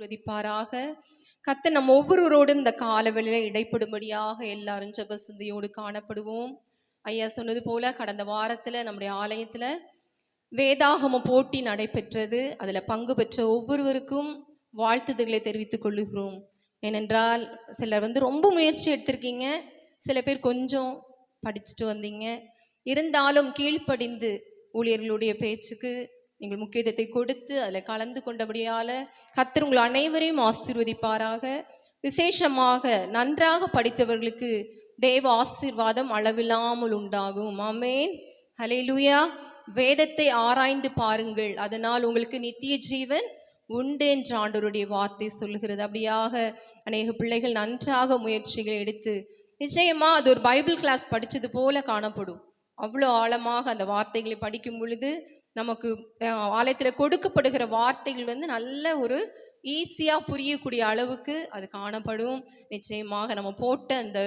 ஆசீர்வதிப்பாராக. கர்த்தர் நம் ஒவ்வொருவரோடும் இந்த காலவெளியில இடைப்படும்படியாக எல்லாரும் ஜெப சிந்தையோடு காணப்படுவோம். ஐயா சொன்னது போல கடந்த வாரத்துல நம்முடைய ஆலயத்துல வேதாகம போட்டி நடைபெற்றது. அதுல பங்கு பெற்ற ஒவ்வொருவருக்கும் வாழ்த்துதல்களை தெரிவித்துக் கொள்ளுகிறோம். ஏனென்றால் சிலர் ரொம்ப முயற்சி எடுத்திருக்கீங்க, சில பேர் கொஞ்சம் படிச்சுட்டு வந்தீங்க. இருந்தாலும் கீழ்ப்படிந்து ஊழியர்களுடைய பேச்சுக்கு நீங்கள் முக்கியத்துவத்தை கொடுத்து அதில் கலந்து கொண்டபடியால கர்த்தர் உங்கள் அனைவரையும் ஆசீர்வதிப்பாராக. விசேஷமாக நன்றாக படித்தவர்களுக்கு தேவ ஆசீர்வாதம் அளவில்லாமல் உண்டாகும். ஆமென், ஹல்லேலூயா. வேதத்தை ஆராய்ந்து பாருங்கள், அதனால் உங்களுக்கு நித்திய ஜீவன் உண்டு என்று ஆண்டவருடைய வார்த்தை சொல்லுகிறது. அப்படியாக அநேக பிள்ளைகள் நன்றாக முயற்சிகளை எடுத்து நிச்சயமா அது ஒரு பைபிள் கிளாஸ் படித்தது போல காணப்படும். அவ்வளோ ஆழமாக அந்த வார்த்தைகளை படிக்கும் பொழுது நமக்கு ஆலயத்தில் கொடுக்கப்படுகிற வார்த்தைகள் நல்ல ஒரு ஈஸியாக புரியக்கூடிய அளவுக்கு அது காணப்படும். நிச்சயமாக நம்ம போட்ட அந்த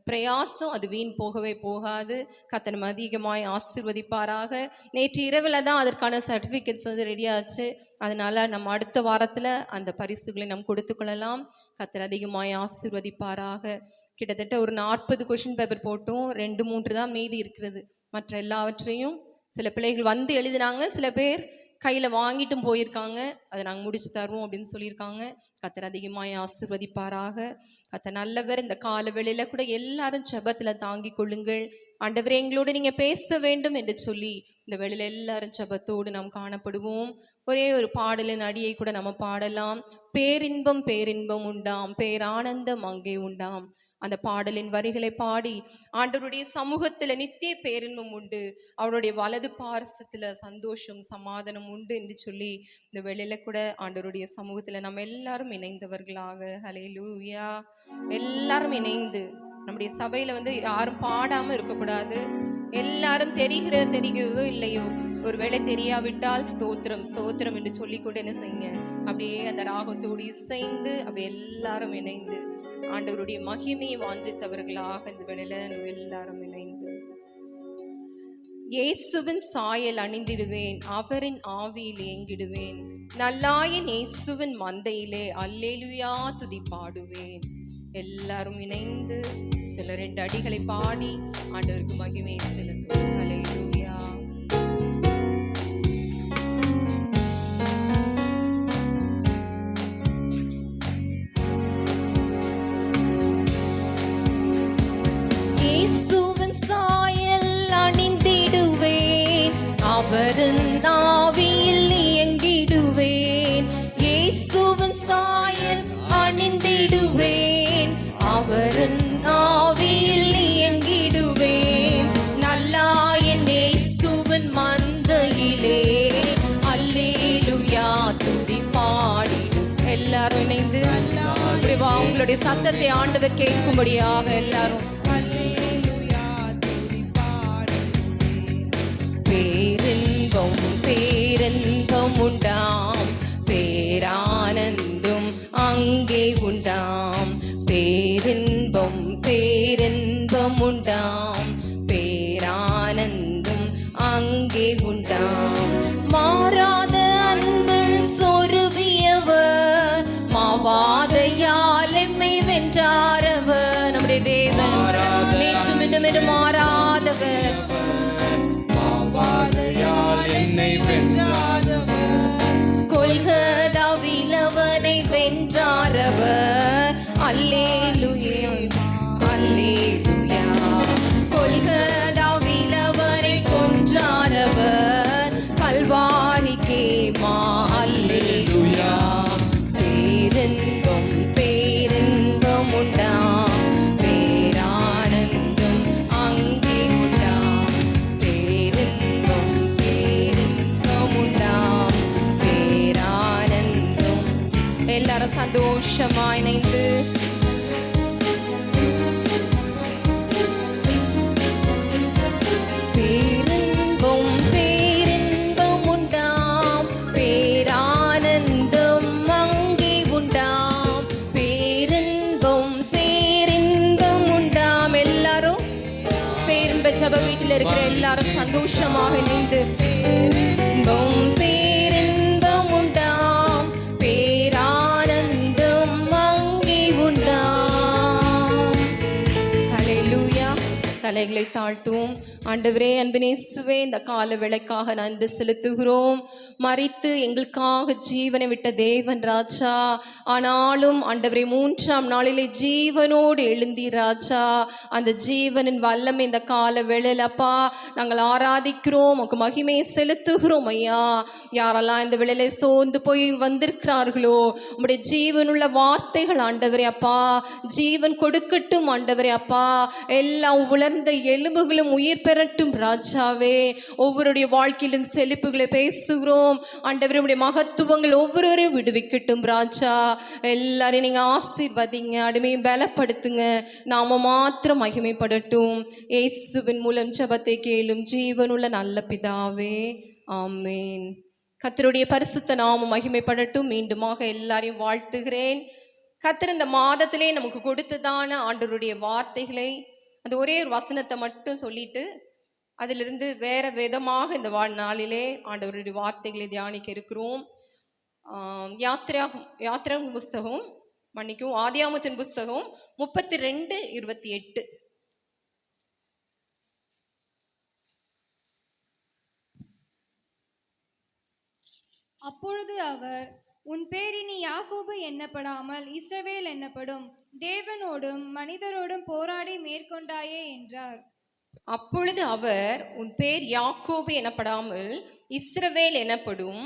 பிரயாசம் அது வீண் போகவே போகாது. கர்த்தர் நம்ம அதிகமாய் ஆசீர்வதிப்பாராக. நேற்று இரவில் தான் அதற்கான சர்டிஃபிகேட்ஸ் ரெடியாச்சு. அதனால நம்ம அடுத்த வாரத்தில் அந்த பரிசுகளை நம்ம கொடுத்து கொள்ளலாம். கர்த்தர் அதிகமாய் ஆசீர்வதிப்பாராக. கிட்டத்தட்ட ஒரு 40 கொஷின் பேப்பர் போட்டும் 2-3 தான் மீதி இருக்கிறது. மற்ற எல்லாவற்றையும் சில பிள்ளைகள் எழுதினாங்க, சில பேர் கையில் வாங்கிட்டும் போயிருக்காங்க. அதை நாங்கள் முடிச்சு தருவோம் அப்படின்னு சொல்லியிருக்காங்க. கர்த்தர் அதிகமாய் ஆசீர்வதிப்பாராக. கர்த்தர் நல்லவர். இந்த கால வேளையில கூட எல்லாரும் ஜெபத்தில் தாங்கி கொள்ளுங்கள். ஆண்டவரே எங்களோடு நீங்கள் பேச வேண்டும் என்று சொல்லி இந்த வேளையில எல்லாரும் ஜெபத்தோடு நாம் காணப்படுவோம். ஒரே ஒரு பாடலின் அடியை கூட நம்ம பாடலாம். பேரின்பம் பேரின்பம் உண்டாம், பேரானந்தம் அங்கே உண்டாம். அந்த பாடலின் வரிகளை பாடி ஆண்டவருடைய சமூகத்துல நித்திய பேரின்பம் உண்டு, அவருடைய வலது பார்சத்துல சந்தோஷம் சமாதானம் உண்டு என்று சொல்லி இந்த வேளையில கூட ஆண்டவருடைய சமூகத்துல நம்ம எல்லாரும் இணைந்தவர்களாக ஹல்லேலூயா எல்லாரும் இணைந்து நம்முடைய சபையில யாரும் பாடாம இருக்கக்கூடாது. எல்லாரும் தெரிகிறதோ இல்லையோ, ஒருவேளை தெரியாவிட்டால் ஸ்தோத்திரம் ஸ்தோத்திரம் என்று சொல்லிக்கொண்டு என்ன செய்யுங்க, அப்படியே அந்த ராகத்தோடு இசைந்து அப்படியே எல்லாரும் இணைந்து ஆண்டவருடைய மகிமையை வாஞ்சித்தவர்களாக இந்த வேளையில எல்லாரும் இணைந்து இயேசுவின் சாயல் அணிந்திடுவேன், அவரின் ஆவியில் ஏங்கிடுவேன், நல்லாயின் இயேசுவின் மந்தையிலே அல்லேலூயா துதி பாடுவேன். எல்லாரும் இணைந்து சில 2 அடிகளை பாடி ஆண்டவருக்கு மகிமையை செலுத்துவோம். அல்லேலூயா. அவரின் ஆவியில் இயங்கிடுவேன், இயேசுவின் சாயல் அணிந்திடுவேன், அவரின் ஆவியில் இயங்கிடுவேன், நல்லாயின் இயேசுவின் மந்தையிலே அல்லேலூயா துதி பாடிடும். எல்லாரும் இணைந்து உங்களுடைய சத்தத்தை ஆண்டவர் கேட்கும்படியாக எல்லாரும் பேரின்பம் பேரின்பம் உண்டாம், பேரானந்தம் அங்கே உண்டாம், பேரின்பம் பேரின்பம் உண்டாம், பேரானந்தம் அங்கே உண்டாம், மாறாத அன்பில் சொருவியவர், மாவாதையால் எம்மை வென்றாரவர். நம்முடைய தேவன் நேற்றும் இன்றும் மாறாதவர், என்னை வென்றாரவர், கொல்கதாவில் அவனை வென்றாரவர். அல்லேலூயா அல்லேலூயா. கொல்கதாவில் அவனை கொன்றாரவர், கல்வாரிக்கே மா அல்லேலூயா. பேரின்பம் பேரின்பம் உண்டாம், பேரானந்தம் அங்கே உண்டாம், பேரின்பம் பேரின்பம் உண்டாம், பேரானந்தம். எல்லாரும் சந்தோஷமா இணைந்து பேரின்பம் பேரின்பம் உண்டாம், பேரானந்தம் அங்கே உண்டாம், பேரின்பம் பேரின்பம் உண்டாம். எல்லாரும் பேரின்ப ஜப வீட்டில் இருக்கிற எல்லாரும் சந்தோஷமாக இணைந்து பேரின்பம் பேரின்பம் உண்டாம், பேரானந்தம் தலைகளை தாழ்த்துவோம். ஆண்டவரே, அன்பினேசுவே, இந்த கால வேளைக்காக நன்றி செலுத்துகிறோம். மரித்து எங்களுக்காக ஜீவனை விட்ட தேவன் ராஜா, ஆனாலும் ஆண்டவரே 3ஆம் நாளிலே ஜீவனோடு எழுந்தீர் ராஜா. அந்த ஜீவனின் வல்லமை இந்த கால வேளையில் அப்பா நாங்கள் ஆராதிக்கிறோம், உமக்கு மகிமையை செலுத்துகிறோம் ஐயா. யாரெல்லாம் இந்த வேளையிலே சோர்ந்து போய் வந்திருக்கிறார்களோ, உம்முடைய ஜீவனுள்ள வார்த்தைகள் ஆண்டவரே அப்பா ஜீவன் கொடுக்கட்டும் ஆண்டவரே அப்பா. எல்லாம் உலர்ந்த எலும்புகளும் உயிர் பெறட்டும் ராஜாவே. ஒவ்வொருடைய வாழ்க்கையிலும் செழிப்புகளை பேசுகிறோம் ஆண்டவரே. உடைய மகத்துவங்கள் ஒவ்வொருவரையும் விடுவிக்கட்டும் ராஜா. எல்லாரையும் நீங்க ஆசீர்வதிங்க, அடிமையும் பலப்படுத்துங்க, நாம மாத்திரம் மகிமைப்படட்டும். இயேசுவின் மூலம் ஜெபத்தை கேளும் ஜீவனுள்ள நல்ல பிதாவே, ஆமேன். கர்த்தருடைய பரிசுத்த நாமம் மகிமைப்படட்டும். மீண்டுமாக எல்லாரையும் வாழ்த்துகிறேன். கர்த்தர் இந்த மாதத்திலே நமக்கு கொடுத்ததான ஆண்டவருடைய வார்த்தைகளை அந்த ஒரே ஒரு வசனத்தை மட்டும் சொல்லிட்டு அதிலிருந்து வேற விதமாக இந்த நாளிலே ஆண்டவருடைய வார்த்தைகளை தியானிக்க இருக்கிறோம். யாத்திராகம புஸ்தகம் ஆதியாகமத்தின் புஸ்தகம் 32:28. அப்பொழுது அவர், உன் பேர் இனி யாக்கோபு எண்ணப்படாமல் இஸ்ரவேல் எண்ணப்படும், தேவனோடும் மனிதரோடும் போராடி மேற்கொண்டாயே என்றார். அப்பொழுது அவர், உன் பேர் யாக்கோபு எனப்படாமல் இஸ்ரவேல் எனப்படும்,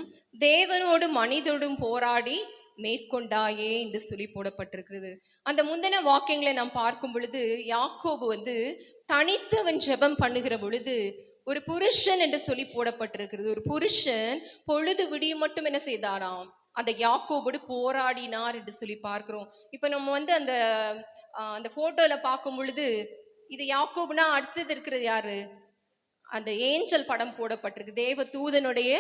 தேவனோடு மனிதோடும் போராடி மேற்கொண்டாயே என்று சொல்லி போடப்பட்டிருக்கிறது. அந்த முந்தின வாக்கியங்களை நாம் பார்க்கும் பொழுது யாக்கோபு தனித்து அவன் ஜெபம் பண்ணுகிற பொழுது ஒரு புருஷன் என்று சொல்லி போடப்பட்டிருக்கிறது. ஒரு புருஷன் பொழுது விடியும் மட்டும் என்ன செய்தாராம், அந்த யாக்கோபோடு போராடினார் என்று சொல்லி பார்க்கிறோம். இப்ப நம்ம அந்த போட்டோல பார்க்கும் பொழுது இது யாக்கோபுனா அடுத்தது இருக்கிறது யாரு, அந்த ஏஞ்சல் படம் போடப்பட்டிருக்கு, தேவ தூதனுடைய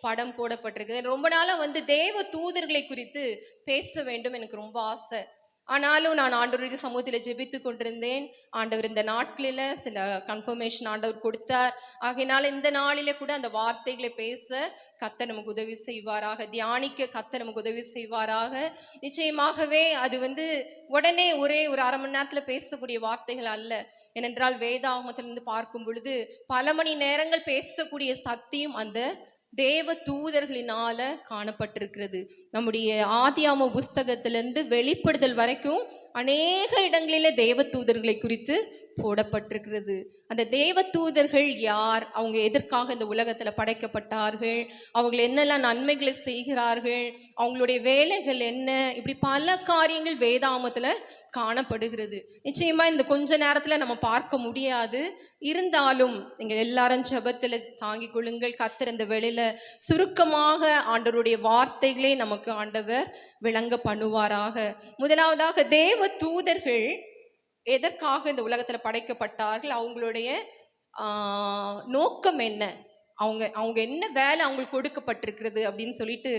படம் போடப்பட்டிருக்கு. ரொம்ப நாளா தேவ தூதர்களை குறித்து பேச வேண்டும் எனக்கு ரொம்ப ஆசை. ஆனாலும் நான் ஆண்டவருடைய சமூகத்தில் ஜெபித்து கொண்டிருந்தேன். ஆண்டவர் இந்த நாட்களில் சில கன்ஃபர்மேஷன் ஆண்டவர் கொடுத்தார். ஆகையினால இந்த நாளிலே கூட அந்த வார்த்தைகளை பேச கர்த்தர் நமக்கு உதவி செய்வாராக, தியானிக்க கர்த்தர் நமக்கு உதவி செய்வாராக. நிச்சயமாகவே அது உடனே ஒரே ஒரு அரை மணி நேரத்தில் பேசக்கூடிய வார்த்தைகள் அல்ல. ஏனென்றால் வேதாகமத்திலிருந்து பார்க்கும் பொழுது பல மணி நேரங்கள் பேசக்கூடிய சக்தியும் அந்த தேவ தூதர்களினால காணப்பட்டிருக்கிறது. நம்முடைய ஆதியாகம புஸ்தகத்திலிருந்து வெளிப்படுதல் வரைக்கும் அநேக இடங்களிலே தேவ தூதர்களை குறித்து போடப்பட்டிருக்கிறது. அந்த தேவ தூதர்கள் யார், அவங்க எதற்காக இந்த உலகத்துல படைக்கப்பட்டார்கள், அவங்க என்னெல்லாம் நன்மைகளை செய்கிறார்கள், அவங்களுடைய வேலைகள் என்ன, இப்படி பல காரியங்கள் வேதாகமத்துல காணப்படுகிறது. நிச்சயமா இந்த கொஞ்ச நேரத்துல நம்ம பார்க்க முடியாது. இருந்தாலும் நீங்கள் எல்லாரும் ஜெபத்துல தாங்கிக் கொள்ளுங்கள். கர்த்தர் இந்த வேளையில சுருக்கமாக ஆண்டவருடைய வார்த்தைகளே நமக்கு ஆண்டவர் விளங்க பண்ணுவாராக. முதலாவதாக தேவ தூதர்கள் எதற்காக இந்த உலகத்துல படைக்கப்பட்டார்கள், அவங்களுடைய நோக்கம் என்ன, அவங்க என்ன வேலை அவங்களுக்கு கொடுக்கப்பட்டிருக்கிறது அப்படின்னு சொல்லிட்டு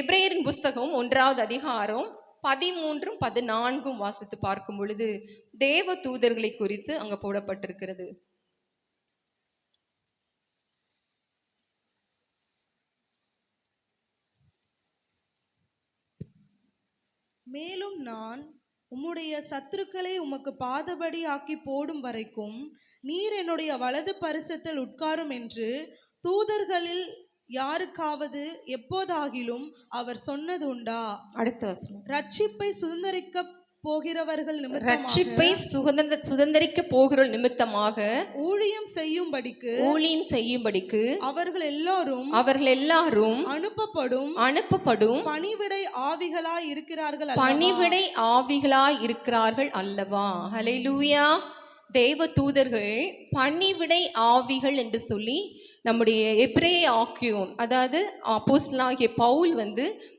எபிரேயரின் புஸ்தகம் 1ஆவது அதிகாரம் 13, 14 வாசித்து பார்க்கும் பொழுது தேவ தூதர்களை குறித்து அங்க போடப்பட்டிருக்கிறது. மேலும் நான் உம்முடைய சத்துருக்களை உமக்கு பாதபடி ஆக்கி போடும் வரைக்கும் நீர் என்னுடைய வலது பரிசத்தில் உட்காரும் என்று தூதர்களில் யாருக்காவது எப்போதாகிலும் அவர் சொன்னது உண்டா? அடுத்த வசனம். ரட்சிப்பை சுதந்தரிக்க போகிறவர்கள் சுதந்தரிக்க போகிற நிமித்தமாக ஊழியம் செய்யும்படிக்கு அவர்கள் எல்லாரும் அனுப்பப்படும் பணிவிடை ஆவிகளாய் இருக்கிறார்கள் அல்லவா? ஹல்லேலூயா. தேவ தூதர்கள் பணிவிடை ஆவிகள் என்று சொல்லி நம்முடைய எபிரேய ஆக்கியோன், அதாவது அப்போஸ்தலனாகிய பவுல்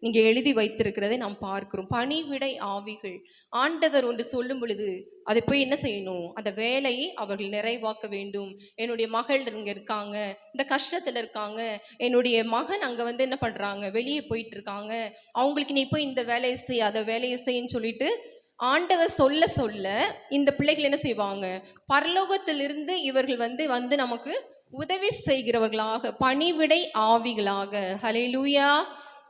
இங்கே எழுதி வைத்திருக்கிறதை நாம் பார்க்கிறோம். பணிவிடை ஆவிகள். ஆண்டவர் ஒன்று சொல்லும் பொழுது அதை போய் என்ன செய்யணும், அந்த வேலையை அவர்கள் நிறைவாக்க வேண்டும். என்னுடைய மகள் இங்கே இருக்காங்க, இந்த கஷ்டத்தில் இருக்காங்க, என்னுடைய மகன் அங்கே என்ன பண்ணுறாங்க, வெளியே போயிட்டு இருக்காங்க, அவங்களுக்கு நீ போய் இந்த வேலையை செய், அதை வேலையை செய்யின்னு சொல்லிட்டு ஆண்டவர் சொல்ல சொல்ல இந்த பிள்ளைகள் என்ன செய்வாங்க, பரலோகத்திலிருந்து இவர்கள் நமக்கு உதவி செய்கிறவர்களாக, பணிவிடை ஆவிகளாக. ஹல்லேலூயா.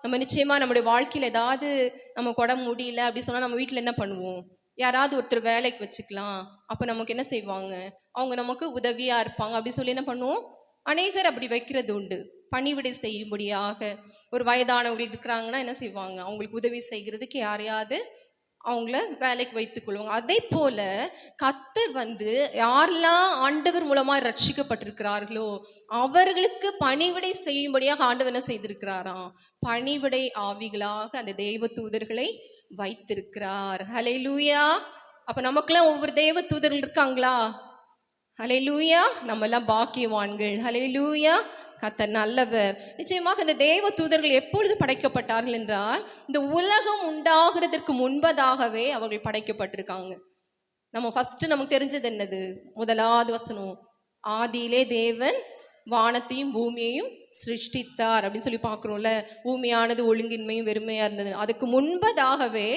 நம்ம நிச்சயமா நம்முடைய வாழ்க்கையில் ஏதாவது நம்ம கொட முடியல அப்படி சொன்னா நம்ம வீட்டில் என்ன பண்ணுவோம், யாராவது ஒருத்தர் வேலைக்கு வச்சுக்கலாம், அப்போ நமக்கு என்ன செய்வாங்க, அவங்க நமக்கு உதவியா இருப்பாங்க அப்படி சொல்லி என்ன பண்ணுவோம், அநேகர் அப்படி வைக்கிறது உண்டு. பணிவிடை செய்யும்படியாக ஒரு வயதானவர்கள் இருக்கிறாங்கன்னா என்ன செய்வாங்க, அவங்களுக்கு உதவி செய்கிறதுக்கு யாரையாவது அவங்கள வேலைக்கு வைத்துக் கொள்வாங்க. அதே போல கர்த்தர் யாரெல்லாம் ஆண்டவர் மூலமா ரட்சிக்கப்பட்டிருக்கிறார்களோ அவர்களுக்கு பணிவிடை செய்யும்படியாக ஆண்டவர் என்ன செய்திருக்கிறாராம், பணிவிடை ஆவிகளாக அந்த தேவ தூதர்களை வைத்திருக்கிறார். ஹல்லேலூயா. அப்ப நமக்கெல்லாம் ஒவ்வொரு தேவ தூதர்கள் இருக்காங்களா? ஹல்லேலூயா. நம்ம எல்லாம் பாக்கியவான்கள். ஹல்லேலூயா. கர்த்தர் நல்லவர். நிச்சயமாக இந்த தேவ தூதர்கள் எப்பொழுது படைக்கப்பட்டார்கள் என்றால், இந்த உலகம் உண்டாகிறதற்கு முன்பதாகவே அவர்கள் படைக்கப்பட்டிருக்காங்க. நம்ம ஃபர்ஸ்ட் நமக்கு தெரிஞ்சது என்னது, முதலாவது வசனம், ஆதியிலே தேவன் வானத்தையும் பூமியையும் சிருஷ்டித்தார் அப்படின்னு சொல்லி பார்க்குறோம்ல. பூமியானது ஒழுங்கின்மையும் வெறுமையா இருந்தது. அதுக்கு முன்பதாகவே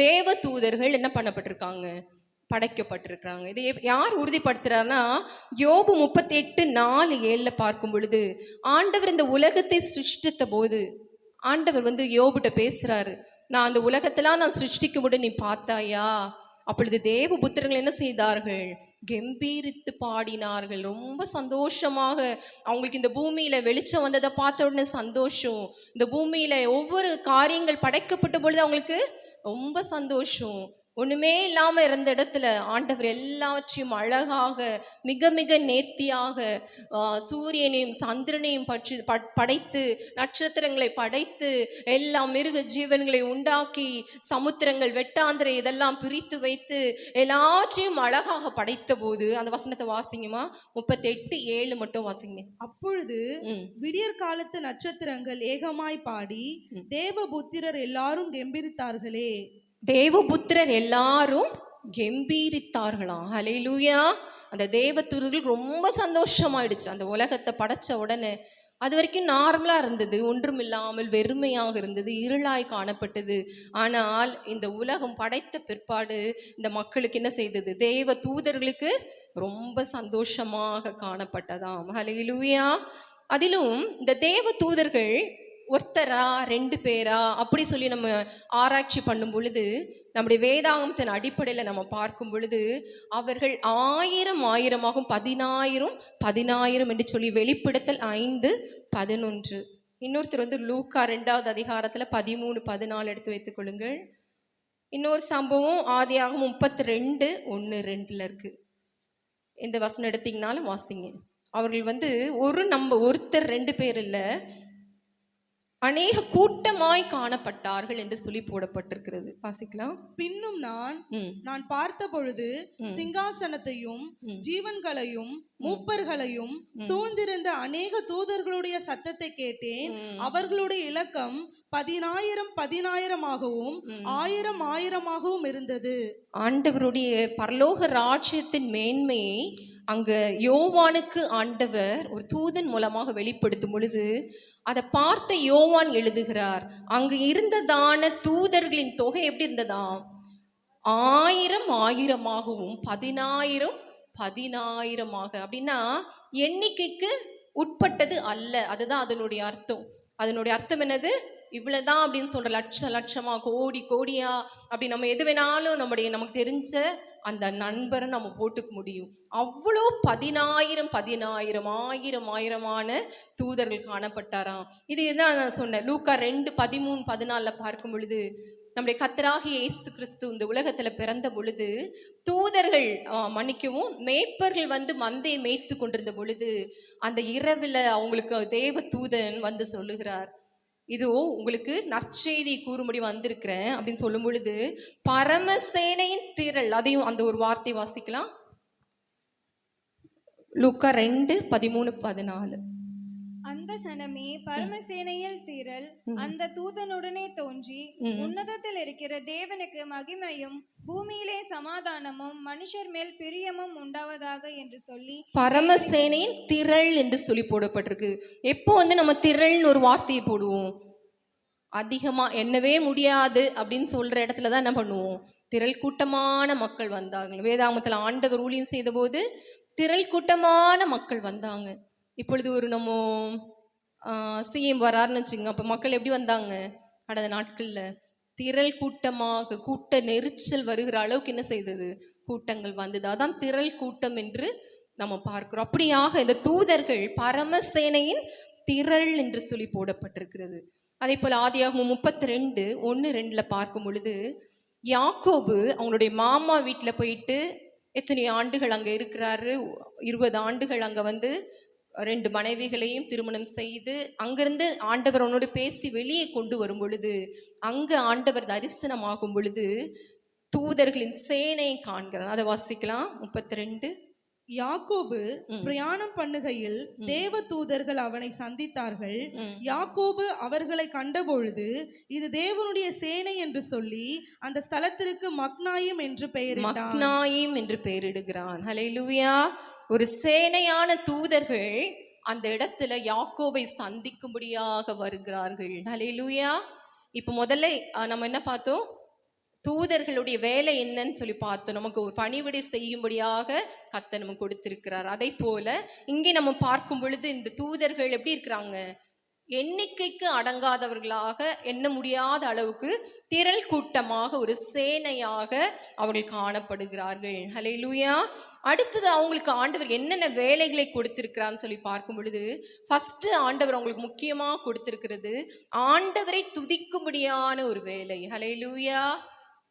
தேவ தூதர்கள் என்ன பண்ணப்பட்டிருக்காங்க, படைக்கப்பட்டிருக்கிறாங்க. இது யார் உறுதிப்படுத்துறாருன்னா, யோபு 38:4-7 பார்க்கும் பொழுது ஆண்டவர் இந்த உலகத்தை சிருஷ்டித்த போது ஆண்டவர் யோபுட்ட பேசுறாரு, நான் அந்த உலகத்தெல்லாம் நான் சிருஷ்டிக்கும் போது நீ பார்த்தாயா? அப்பொழுது தேவ புத்திரர்கள் என்ன செய்தார்கள், கெம்பீரித்து பாடினார்கள். ரொம்ப சந்தோஷமாக அவங்களுக்கு இந்த பூமியில வெளிச்சம் வந்ததை பார்த்த உடனே சந்தோஷம். இந்த பூமியில ஒவ்வொரு காரியங்கள் படைக்கப்பட்ட பொழுது அவங்களுக்கு ரொம்ப சந்தோஷம். ஒண்ணுமே இல்லாம இருந்த இடத்துல ஆண்டவர் எல்லாவற்றையும் அழகாக மிக மிக நேர்த்தியாக சூரியனையும் சந்திரனையும் படைத்து, நட்சத்திரங்களை படைத்து, எல்லா மிருக ஜீவன்களை உண்டாக்கி, சமுத்திரங்கள் வெட்டாந்திரை இதெல்லாம் பிரித்து வைத்து எல்லாற்றையும் அழகாக படைத்த போது, அந்த வசனத்தை வாசிங்கம்மா, 38:7 மட்டும் வாசிங்க. அப்பொழுது விடியற் காலத்து நட்சத்திரங்கள் ஏகமாய் பாடி தேவபுத்திரர் எல்லாரும் கெம்பீரித்தார்களே. தேவபுத்திரர் எல்லாரும் கெம்பீரித்தார்களாம். ஹல்லேலூயா. அந்த தேவதூதர்கள் ரொம்ப சந்தோஷமாயிடுச்சு. அந்த உலகத்தை படைச்ச உடனே அது வரைக்கும் நார்மலா இருந்தது, ஒன்றுமில்லாமல் வெறுமையாக இருந்தது, இருளாய் காணப்பட்டது. ஆனால் இந்த உலகம் படைத்த பிற்பாடு இந்த மக்களுக்கு என்ன செய்தது, தேவ தூதர்களுக்கு ரொம்ப சந்தோஷமாக காணப்பட்டதாம். ஹல்லேலூயா. அதிலும் இந்த தேவ தூதர்கள் ஒருத்தரா 2 பேரா அப்படி சொல்லி நம்ம ஆராய்ச்சி பண்ணும் பொழுது, நம்முடைய வேதாகமத்தின் அடிப்படையில் நம்ம பார்க்கும் பொழுது அவர்கள் 1000 10,000 என்று சொல்லி வெளிப்படுத்தல் 5:11. இன்னொருத்தர் லூக்கா 2வது அதிகாரத்தில் 13-14 எடுத்து வைத்துக் கொள்ளுங்கள். இன்னொரு சம்பவம் ஆதியாகமம் 32:1-2 இருக்கு. இந்த வசனம் எடுத்தீங்கனாலும் வாசிங்க. அவர்கள் ஒருத்தர் 2 பேர் இல்லை, அநேக கூட்டமாய் காணப்பட்டார்கள் என்று சொல்லி போடப்பட்டிருக்கிறது. வாசிக்கலாம். பின்னும் நான் பார்த்த பொழுது சிங்காசனத்தையும் ஜீவன்களையும் மூப்பர்களையும் சூழ்ந்திருந்த அநேக தூதர்களுடைய சத்தத்தை கேட்டேன். அவர்களுடைய இலக்கம் 10,000 10,000 இருந்தது. ஆண்டவருடைய பரலோக ராஜ்யத்தின் மேன்மையை அங்க யோவானுக்கு ஆண்டவர் ஒரு தூதன் மூலமாக வெளிப்படுத்தும் பொழுது அதை பார்த்த யோவான் எழுதுகிறார், அங்கு இருந்ததான தூதர்களின் தொகை எப்படி இருந்ததாம், 1000 10,000 அப்படின்னா எண்ணிக்கைக்கு உட்பட்டது அல்ல. அதுதான் அதனுடைய அர்த்தம். அதனுடைய அர்த்தம் என்னது, இவ்வளவுதான் அப்படின்னு சொல்ற லட்சமா கோடியா அப்படி நம்ம எது வேணாலும் நமக்கு தெரிஞ்ச அந்த நண்பரை நம்ம போட்டுக்க முடியும். அவ்வளோ 10,000 தூதர்கள் காணப்பட்டாராம். இதுதான் நான் சொன்னேன். லூக்கா 2:13-14 பார்க்கும் பொழுது நம்முடைய கர்த்தராகிய இயேசு கிறிஸ்து இந்த உலகத்துல பிறந்த பொழுது தூதர்கள் மேய்ப்பர்கள் மந்தையை மேய்த்து கொண்டிருந்த பொழுது அந்த இரவுல அவங்களுக்கு தேவ தூதன் சொல்லுகிறார், இதோ உங்களுக்கு நற்செய்தி கூறும்படி வந்திருக்கிறேன் அப்படின்னு சொல்லும் பொழுது பரமசேனையின் திரள், அதையும் அந்த ஒரு வார்த்தை வாசிக்கலாம். லூக்கா 2:13-14. அந்த சனமே பரமசேனையில் திரள் அந்த தூதனுடனே தோன்றி, உன்னதத்தில் இருக்கிற தேவனுக்கு மகிமையும் பூமியிலே சமாதானமும் மனுஷர் மேல் பிரியமும் உண்டாவதாக என்று சொல்லி பரமசேனையின் திரள் என்று சொல்லி போடப்பட்டிருக்கு. எப்போ நம்ம திரள்னு ஒரு வார்த்தையை போடுவோம், அதிகமா எண்ணவே முடியாது அப்படின்னு சொல்ற இடத்துலதான் என்ன பண்ணுவோம், திரள் கூட்டமான மக்கள் வந்தாங்க. வேதாகமத்தில் ஆண்டவர் ஊழியம் செய்த போது திரள் கூட்டமான மக்கள் வந்தாங்க. இப்பொழுது ஒரு நம்ம சிஎம் வராருன்னு வச்சுங்க, அப்போ மக்கள் எப்படி வந்தாங்க கடந்த நாட்களில், திரள் கூட்டமாக கூட்ட நெரிச்சல் வருகிற அளவுக்கு என்ன செய்தது, கூட்டங்கள் வந்தது. அதான் திரள் கூட்டம் என்று நம்ம பார்க்கிறோம். அப்படியாக இந்த தூதர்கள் பரமசேனையின் திரள் என்று சொல்லி போடப்பட்டிருக்கிறது. அதே போல ஆதியாகமம் 32:1-2 பார்க்கும் பொழுது, யாக்கோபு அவங்களுடைய மாமா வீட்டில் போயிட்டு எத்தனை ஆண்டுகள் அங்கே இருக்கிறாரு, 20 ஆண்டுகள் அங்கே வந்து 2 மனைவிகளையும் திருமணம் செய்து அங்கிருந்து ஆண்டவர் அவனோடு பேசி வெளியே கொண்டு வரும் பொழுது, அங்கு ஆண்டவர் தரிசனமாகும் பொழுது தூதர்களின் சேனையை காண்கிறார். அதை வாசிக்கலாம். 32. யாக்கோபு பிரயாணம் பண்ணுகையில் தேவ தூதர்கள் அவனை சந்தித்தார்கள். யாக்கோபு அவர்களை கண்டபொழுது இது தேவனுடைய சேனை என்று சொல்லி அந்த ஸ்தலத்திற்கு மக்னாயிம் என்று பெயரிட்டான். மக்னாயிம் என்று பெயரிடுகிறான். ஹல்லேலூயா. ஒரு சேனையான தூதர்கள் அந்த இடத்துல யாக்கோபை சந்திக்கும்படியாக வருகிறார்கள். ஹல்லேலூயா. இப்போ முதல்ல நம்ம என்ன பார்த்தோம், தூதர்களுடைய வேலை என்னன்னு சொல்லி பார்த்தோம். நமக்கு ஒரு பணிவிடை செய்யும்படியாக கர்த்தர் நமக்கு கொடுத்திருக்கிறார். அதை போல இங்கே நம்ம பார்க்கும் பொழுது இந்த தூதர்கள் எப்படி இருக்கிறாங்க, எண்ணிக்கைக்கு அடங்காதவர்களாக, எண்ண முடியாத அளவுக்கு திரள் கூட்டமாக ஒரு சேனையாக அவர்கள் காணப்படுகிறார்கள். ஹல்லேலூயா. அடுத்தது அவங்களுக்கு ஆண்டவர் என்னென்ன வேலைகளை கொடுத்திருக்கிறான்னு சொல்லி பார்க்கும் பொழுது, ஃபர்ஸ்ட் ஆண்டவர் அவங்களுக்கு முக்கியமாக கொடுத்திருக்கிறது ஆண்டவரை துதிக்கும்படியான ஒரு வேலை. ஹல்லேலூயா.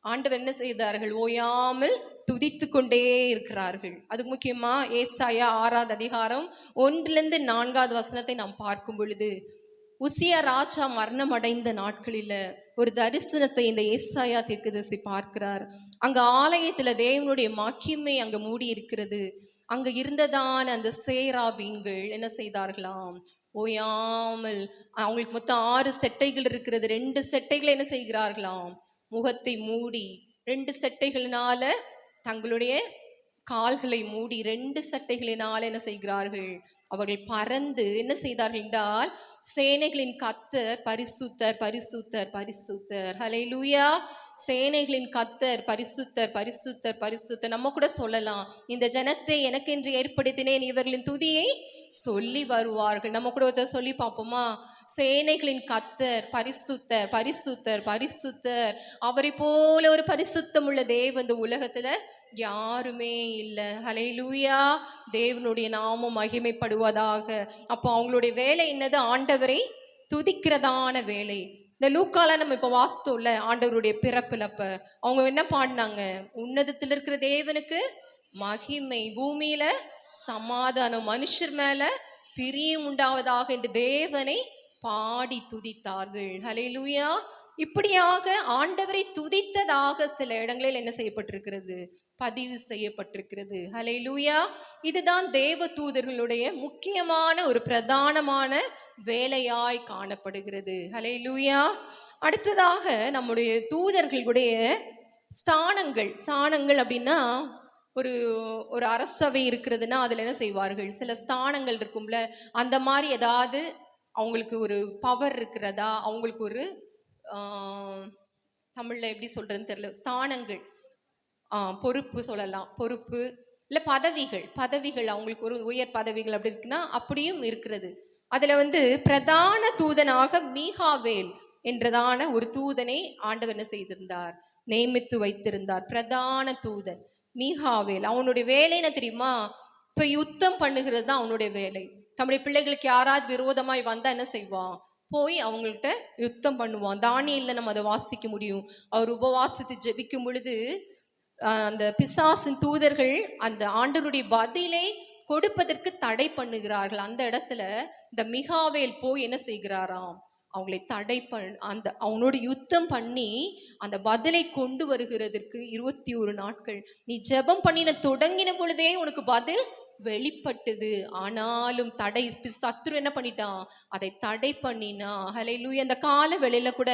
ஆண்டவர் என்ன செய்தார்கள், ஓயாமல் துதித்து கொண்டே இருக்கிறார்கள். அதுக்கு முக்கியமா ஏசாயா 6:1-4 நாம் பார்க்கும் பொழுது, உசியா ராஜா மரணம் அடைந்த நாட்களில் ஒரு தரிசனத்தை இந்த ஏசாயா தீர்க்கதரிசி பார்க்கிறார். அங்க ஆலயத்துல தேவனுடைய மகிமை அங்க மூடி இருக்கிறது. அங்க இருந்ததான அந்த சேராபீன்கள் என்ன செய்தார்களாம், ஓயாமல் அவங்களுக்கு மொத்தம் 6 செட்டைகள் இருக்கிறது. 2 செட்டைகளை என்ன செய்கிறார்களாம், முகத்தை மூடி, 2 செட்டைகளினால தங்களுடைய கால்களை மூடி, 2 சட்டைகளினால என்ன செய்கிறார்கள், அவர்கள் பறந்து என்ன செய்தார்கள் என்றால், சேனைகளின் கர்த்தர் பரிசுத்தர் பரிசுத்தர் பரிசுத்தர். ஹல்லேலூயா. சேனைகளின் கர்த்தர் பரிசுத்தர் பரிசுத்தர் பரிசுத்தர். நம்ம கூட சொல்லலாம், இந்த ஜனத்தை எனக்கென்று ஏற்படுத்தினேன், இவர்களின் துதியை சொல்லி வருவார்கள். நம்ம கூட ஒருத்தர் சொல்லி பார்ப்போமா, சேனைகளின் கர்த்தர் பரிசுத்தர் பரிசுத்தர் பரிசுத்தர். அவரை போல ஒரு பரிசுத்தம் உள்ள தேவன் இந்த உலகத்துல யாருமே இல்லை. ஹல்லேலூயா. தேவனுடைய நாமம் மகிமைப்படுவதாக. அப்போ அவங்களுடைய வேலை என்னது, ஆண்டவரை துதிக்கிறதான வேலை. இந்த லூக்கால நம்ம இப்ப வாசித்தோம்ல, ஆண்டவருடைய பிறப்பிலப்ப அவங்க என்ன பாடினாங்க, உன்னதத்தில் இருக்கிற தேவனுக்கு மகிமை, பூமியில சமாதானம், மனுஷர் மேல பிரியம் உண்டாவதாக என்று தேவனை பாடி துதித்தார்கள். ஹல்லேலூயா. இப்படியாக ஆண்டவரை துதித்ததாக சில இடங்களில் என்ன செய்யப்பட்டிருக்கிறது, பதிவு செய்யப்பட்டிருக்கிறது. ஹல்லேலூயா. இதுதான் தேவ தூதர்களுடைய முக்கியமான ஒரு பிரதானமான வேலையாய் காணப்படுகிறது. ஹல்லேலூயா. அடுத்ததாக நம்முடைய தூதர்களுடைய ஸ்தானங்கள் அப்படின்னா, ஒரு அரசவை இருக்கிறதுனா அதுல என்ன செய்வார்கள், சில ஸ்தானங்கள் இருக்கும்ல, அந்த மாதிரி ஏதாவது அவங்களுக்கு ஒரு பவர் இருக்கிறதா, அவங்களுக்கு ஒரு தமிழ்ல எப்படி சொல்றதுன்னு தெரியல, ஸ்தானங்கள், பொறுப்பு சொல்லலாம், பொறுப்பு இல்லை பதவிகள் அவங்களுக்கு ஒரு உயர் பதவிகள் அப்படி இருக்குன்னா அப்படியும் இருக்கிறது. அதுல பிரதான தூதனாக மீகாவேல் என்றதான ஒரு தூதனை ஆண்டவர் என்ன செய்திருந்தார், நியமித்து வைத்திருந்தார். பிரதான தூதன் மீகாவேல். அவனுடைய வேலை என்ன தெரியுமா, இப்ப யுத்தம் பண்ணுகிறது தான் அவனுடைய வேலை. தம்முடைய பிள்ளைகளுக்கு யாராவது விரோதமாய் வந்தா என்ன செய்வான், போய் அவங்கள்ட்ட யுத்தம் பண்ணுவான். தானியேல்ல நம்ம அதை வாசிக்க முடியும். அவர் உபவாசித்து ஜெபிக்கும் பொழுது அந்த பிசாசின் தூதர்கள் அந்த ஆண்டவருடைய பதிலை கொடுப்பதற்கு தடை பண்ணுகிறார்கள். அந்த இடத்துல இந்த மிகாவேல் போய் என்ன செய்கிறாராம், அவங்களை தடை அந்த அவனோட யுத்தம் பண்ணி அந்த பதிலை கொண்டு வருகிறதற்கு 21 நாட்கள். நீ ஜெபம் பண்ணின தொடங்கின பொழுதே உனக்கு பதில் வெளிப்பட்டது. ஆனாலும் சத்துரு என்ன பண்ணிட்டான், அதை தடை பண்ணினா. ஹல்லேலூயா. அந்த கால வேளையில கூட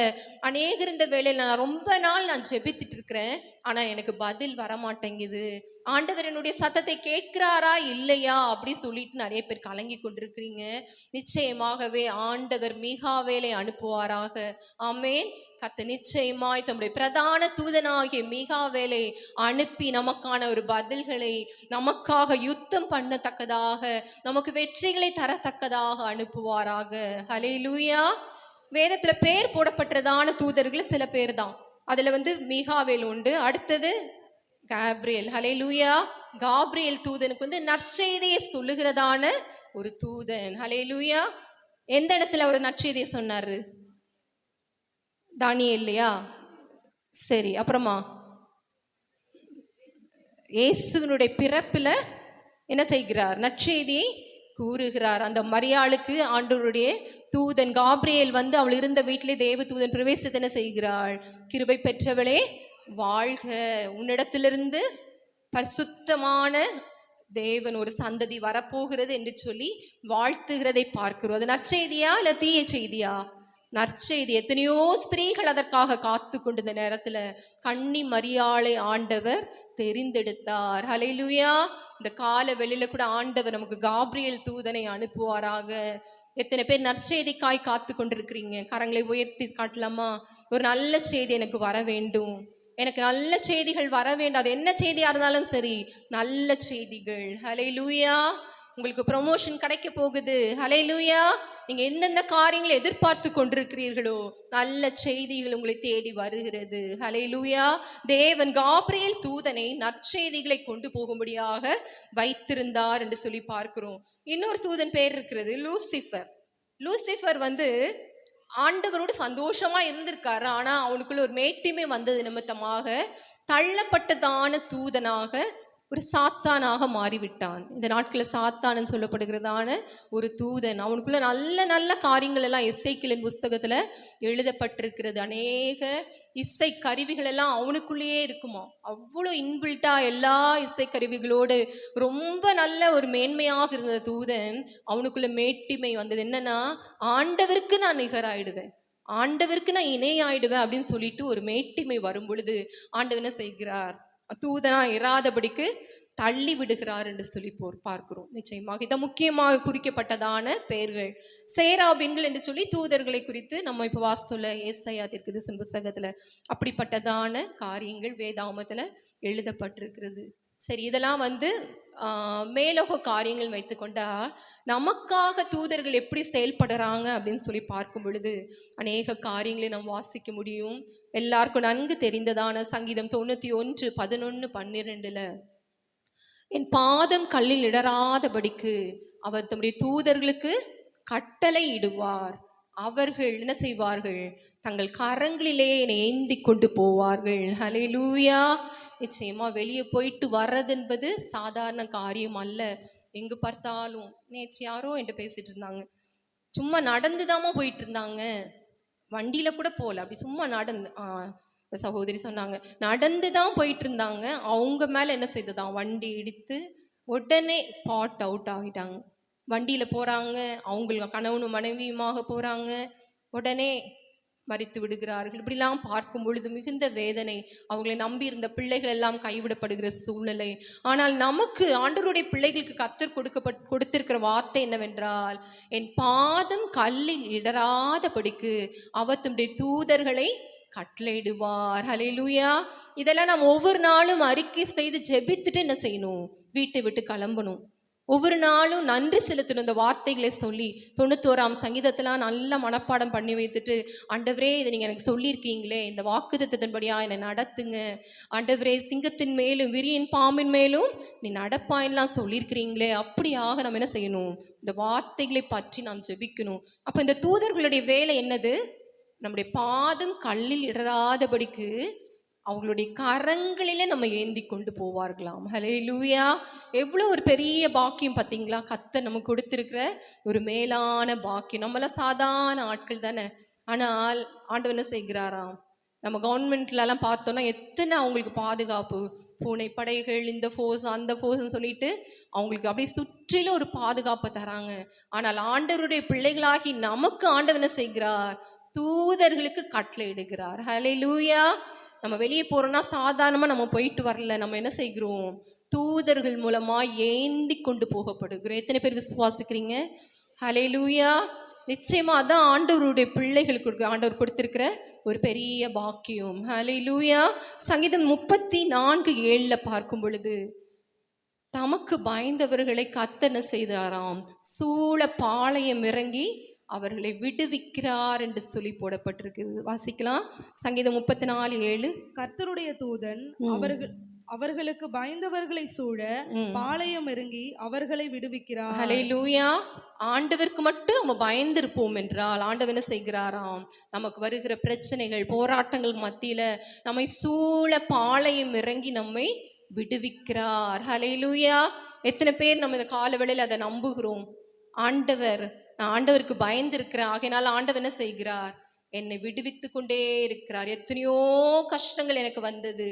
அநேகர் இந்த வேளையில நான் ரொம்ப நாள் ஜெபித்துட்டு இருக்கிறேன், ஆனா எனக்கு பதில் வரமாட்டேங்குது, ஆண்டவர் என்னுடைய சத்தத்தை கேட்கிறாரா இல்லையா அப்படி சொல்லிட்டு நிறைய பேர் கலங்கி கொண்டிருக்கிறீங்க. நிச்சயமாகவே ஆண்டவர் மீகாவேலை அனுப்புவாராக. ஆமென். கர்த்தர் நிச்சயமாய் தம்முடைய பிரதான தூதனாகிய மீகாவேலை அனுப்பி நமக்கான ஒரு பதில்களை, நமக்காக யுத்தம் பண்ணத்தக்கதாக, நமக்கு வெற்றிகளை தரத்தக்கதாக அனுப்புவாராக. ஹல்லேலூயா. வேதத்துல பேர் போடப்பட்டதான தூதர்கள் சில பேர் தான். அதுல வந்து மீகாவேல் உண்டு, அடுத்தது காப்ரியேல். ஹல்லேலூயா. காப்ரியேல் தூதனுக்கு வந்து நற்செய்தியை சொல்லுகிறதான ஒரு தூதன். ஹல்லேலூயா. எந்த இடத்துல அவர் நற்செய்தியை சொன்னாரு? தானியேல் இல்லையா? சரி, அப்புறமா இயேசுவினுடைய பிறப்புல என்ன செய்கிறார்? நற்செய்தியை கூறுகிறார். அந்த மரியாளுக்கு ஆண்டவருடைய தூதன் காப்ரியேல் வந்து அவள் இருந்த வீட்டிலே தேவ தூதன் பிரவேசித்து என்ன செய்கிறாள்? கிருபை பெற்றவளே வாழ்க, உன்னிடத்திலிருந்து பரிசுத்தமான தேவன் ஒரு சந்ததி வரப்போகிறது என்று சொல்லி வாழ்த்துகிறதை பார்க்கிறோம். அது நற்செய்தியா இல்ல தீய செய்தியா? நற்செய்தி. எத்தனையோ ஸ்திரீகள் அதற்காக காத்து கொண்டிருந்த நேரத்துல கன்னி மரியாளை ஆண்டவர் தெரிந்தெடுத்தார். ஹல்லேலூயா. இந்த கால வெளியில கூட ஆண்டவர் நமக்கு காப்ரியேல் தூதனை அனுப்புவாராக. எத்தனை பேர் நற்செய்திக்காய் காத்து கொண்டிருக்கிறீங்க? கரங்களை உயர்த்தி காட்டலாமா? ஒரு நல்ல செய்தி எனக்கு வர வேண்டும், எனக்கு நல்ல செய்திகள் வர வேண்டும். அது என்ன செய்தியா இருந்தாலும் சரி, நல்ல செய்திகள். ஹல்லேலூயா. உங்களுக்கு ப்ரமோஷன் கிடைக்க போகுது. ஹல்லேலூயா. நீங்க எந்தெந்த காரியங்களை எதிர்பார்த்து கொண்டிருக்கிறீர்களோ நல்ல செய்திகள் உங்களை தேடி வருகிறது. ஹல்லேலூயா. தேவன் காப்ரியேல் தூதனை நற்செய்திகளை கொண்டு போகும்படியாக வைத்திருந்தார் என்று சொல்லி பார்க்கிறோம். இன்னொரு தூதன் பேர் இருக்கிறது லூசிஃபர். லூசிஃபர் வந்து ஆண்டவரோடு சந்தோஷமா இருந்திருக்காரு. ஆனா அவனுக்குள்ள ஒரு மேட்டிமை வந்தது நிமித்தமாக தள்ளப்பட்டதான தூதனாக ஒரு சாத்தானாக மாறிவிட்டான். இந்த நாட்களில் சாத்தான்னு சொல்லப்படுகிறதான ஒரு தூதன். அவனுக்குள்ள நல்ல நல்ல காரியங்கள் எல்லாம் எசேக்கியேலின் புஸ்தகத்துல எழுதப்பட்டிருக்கிறது. அநேக இசை கருவிகள் எல்லாம் அவனுக்குள்ளேயே இருக்குமா. அவ்வளோ இன்பில்ட்டா எல்லா இசை கருவிகளோடு ரொம்ப நல்ல ஒரு மேன்மையாக இருந்த தூதன் அவனுக்குள்ள மேட்டிமை வந்தது. என்னன்னா, ஆண்டவருக்கு நான் நிகராயிடுவேன், ஆண்டவருக்கு நான் இணையாயிடுவேன் அப்படின்னு சொல்லிட்டு ஒரு மேட்டிமை வரும் பொழுது ஆண்டவர் என்ன செய்கிறார்? தூதனா இராதபடிக்கு தள்ளி விடுகிறார் என்று சொல்லி பார்க்கிறோம். நிச்சயமாக இதை முக்கியமாக குறிக்கப்பட்டதான பெயர்கள் சேராபீன்கள் என்று சொல்லி தூதர்களை குறித்து நம்ம இப்போ வாஸ்துல ஏசாயா தீர்க்கதரிசன புஸ்தகத்துல அப்படிப்பட்டதான காரியங்கள் வேதாகமத்துல எழுதப்பட்டிருக்கிறது. சரி, இதெல்லாம் வந்து மேலோக காரியங்கள் வைத்துக்கொண்டா நமக்காக தூதர்கள் எப்படி செயல்படுறாங்க அப்படின்னு சொல்லி பார்க்கும் பொழுது அநேக காரியங்களை நாம் வாசிக்க முடியும். எல்லாருக்கும் நன்கு தெரிந்ததான சங்கீதம் 91:11-12 என் பாதம் கல்லில் இடராதபடிக்கு அவர் தம்முடைய தூதர்களுக்கு கட்டளை இடுவார், அவர்கள் என்ன செய்வார்கள்? தங்கள் கரங்களிலே என்னை ஏந்தி கொண்டு போவார்கள். ஹல்லேலூயா. நிச்சயமா வெளியே போயிட்டு வர்றது என்பது சாதாரண காரியம் அல்ல. எங்கு பார்த்தாலும் நேற்று யாரோ என்கிட்ட பேசிட்டு இருந்தாங்க, சும்மா நடந்துதாமா போயிட்டு இருந்தாங்க, வண்டியில கூட போகல, அப்படி சும்மா நடந்து. சகோதரி சொன்னாங்க நடந்து தான் போயிட்டு இருந்தாங்க, அவங்க மேல என்ன செய்ததான் வண்டி இடித்து உடனே ஸ்பாட் அவுட் ஆகிட்டாங்க. வண்டியில போறாங்க, அவங்களுக்கு கணவனும் மனைவியுமாக போறாங்க, உடனே மறித்து விடுகிறார்கள். இப்படிலாம் பார்க்கும் பொழுது மிகுந்த வேதனை. அவங்களை நம்பி இருந்த பிள்ளைகள் எல்லாம் கைவிடப்படுகிற சூழ்நிலை. ஆனால் நமக்கு ஆண்டவருடைய பிள்ளைகளுக்கு கர்த்தர் கொடுத்திருக்கிற வார்த்தை என்னவென்றால், என் பாதம் கல்லில் இடராதபடிக்கு அவர் தம்முடைய தூதர்களை கட்டளையிடுவார். ஹல்லேலூயா. இதெல்லாம் நாம் ஒவ்வொரு நாளும் அறிக்கை செய்து ஜெபித்துட்டு என்ன செய்யணும்? வீட்டை விட்டு கிளம்பணும். ஒவ்வொரு நாளும் நன்றி செலுத்தணும். இந்த வார்த்தைகளை சொல்லி 91ஆம் சங்கீதத்தெல்லாம் நல்ல மனப்பாடம் பண்ணி வைத்துட்டு, ஆண்டவரே இதை நீங்கள் எனக்கு சொல்லியிருக்கீங்களே, இந்த வாக்குத்தத்தத்தின்படியா என்னை நடத்துங்க ஆண்டவரே, சிங்கத்தின் மேலும் விரியன் பாம்பின் மேலும் நீ நடப்பாயின்லாம் சொல்லியிருக்கிறீங்களே, அப்படியாக நம்ம என்ன செய்யணும்? இந்த வார்த்தைகளை பற்றி நாம் ஜெபிக்கணும். அப்போ இந்த தூதர்களுடைய வேலை என்னது? நம்முடைய பாதம் கல்லில் இடராதபடிக்கு அவங்களுடைய கரங்களிலே நம்ம ஏந்தி கொண்டு போவார்களாம். ஹல்லேலூயா. எவ்வளோ ஒரு பெரிய பாக்கியம் பார்த்தீங்களா? கர்த்தர் நமக்கு கொடுத்திருக்கிற ஒரு மேலான பாக்கியம். நம்மளாம் சாதாரண ஆட்கள் தானே. ஆனால் ஆண்டவர் என்ன செய்கிறாராம்? நம்ம கவர்மெண்ட்லலாம் பார்த்தோன்னா எத்தனை அவங்களுக்கு பாதுகாப்பு, பூனை படைகள், இந்த ஃபோர்ஸ் அந்த ஃபோர்ஸ்ன்னு சொல்லிட்டு அவங்களுக்கு அப்படியே சுற்றிலும் ஒரு பாதுகாப்பை தராங்க. ஆனால் ஆண்டவருடைய பிள்ளைகளாகி நமக்கு ஆண்டவர் என்ன செய்கிறார்? தூதர்களுக்கு கட்டளை இடுகிறார். ஹல்லேலூயா. நம்ம வெளியே போறோம்னா சாதாரணமா நம்ம போயிட்டு வரல, நம்ம என்ன செய்கிறோம்? தூதர்கள் மூலமா ஏந்தி கொண்டு போகப்படுகிறோம். எத்தனை பேர் விசுவாசிக்கிறீங்க? ஹல்லேலூயா. நிச்சயமா அதான் ஆண்டவருடைய பிள்ளைகளுக்கு ஆண்டவர் கொடுத்திருக்கிற ஒரு பெரிய பாக்கியம். ஹல்லேலூயா. சங்கீதம் 34:7 பார்க்கும் பொழுது, தமக்கு பயந்தவர்களை கர்த்தர் செய்தாராம், சூழ பாளையம் இறங்கி அவர்களை விடுவிக்கிறார் என்று சொல்லி போடப்பட்டிருக்கிறது. வாசிக்கலாம். சங்கீதம் 34:7. கர்த்தருடைய தூதன் அவர்களுக்கு பயந்தவர்களை சூழ பாளையம் இறங்கி அவர்களை விடுவிக்கிறார். ஹல்லேலூயா. ஆண்டவருக்கு மட்டும் நம்ம பயந்திருப்போம் என்றால் ஆண்டவர் என்ன செய்கிறாராம், நமக்கு வருகிற பிரச்சனைகள் போராட்டங்கள் மத்தியில நம்மை சூழ பாளையம் இறங்கி நம்மை விடுவிக்கிறார். ஹல்லேலூயா. எத்தனை பேர் நம்ம இந்த காலவேளையில் அதை நம்புகிறோம்? ஆண்டவர், நான் ஆண்டவருக்கு பயந்திருக்கிறேன், ஆகையினால ஆண்டவர் என்ன செய்கிறார், என்னை விடுவித்து கொண்டே இருக்கிறார். எத்தனையோ கஷ்டங்கள் எனக்கு வந்தது,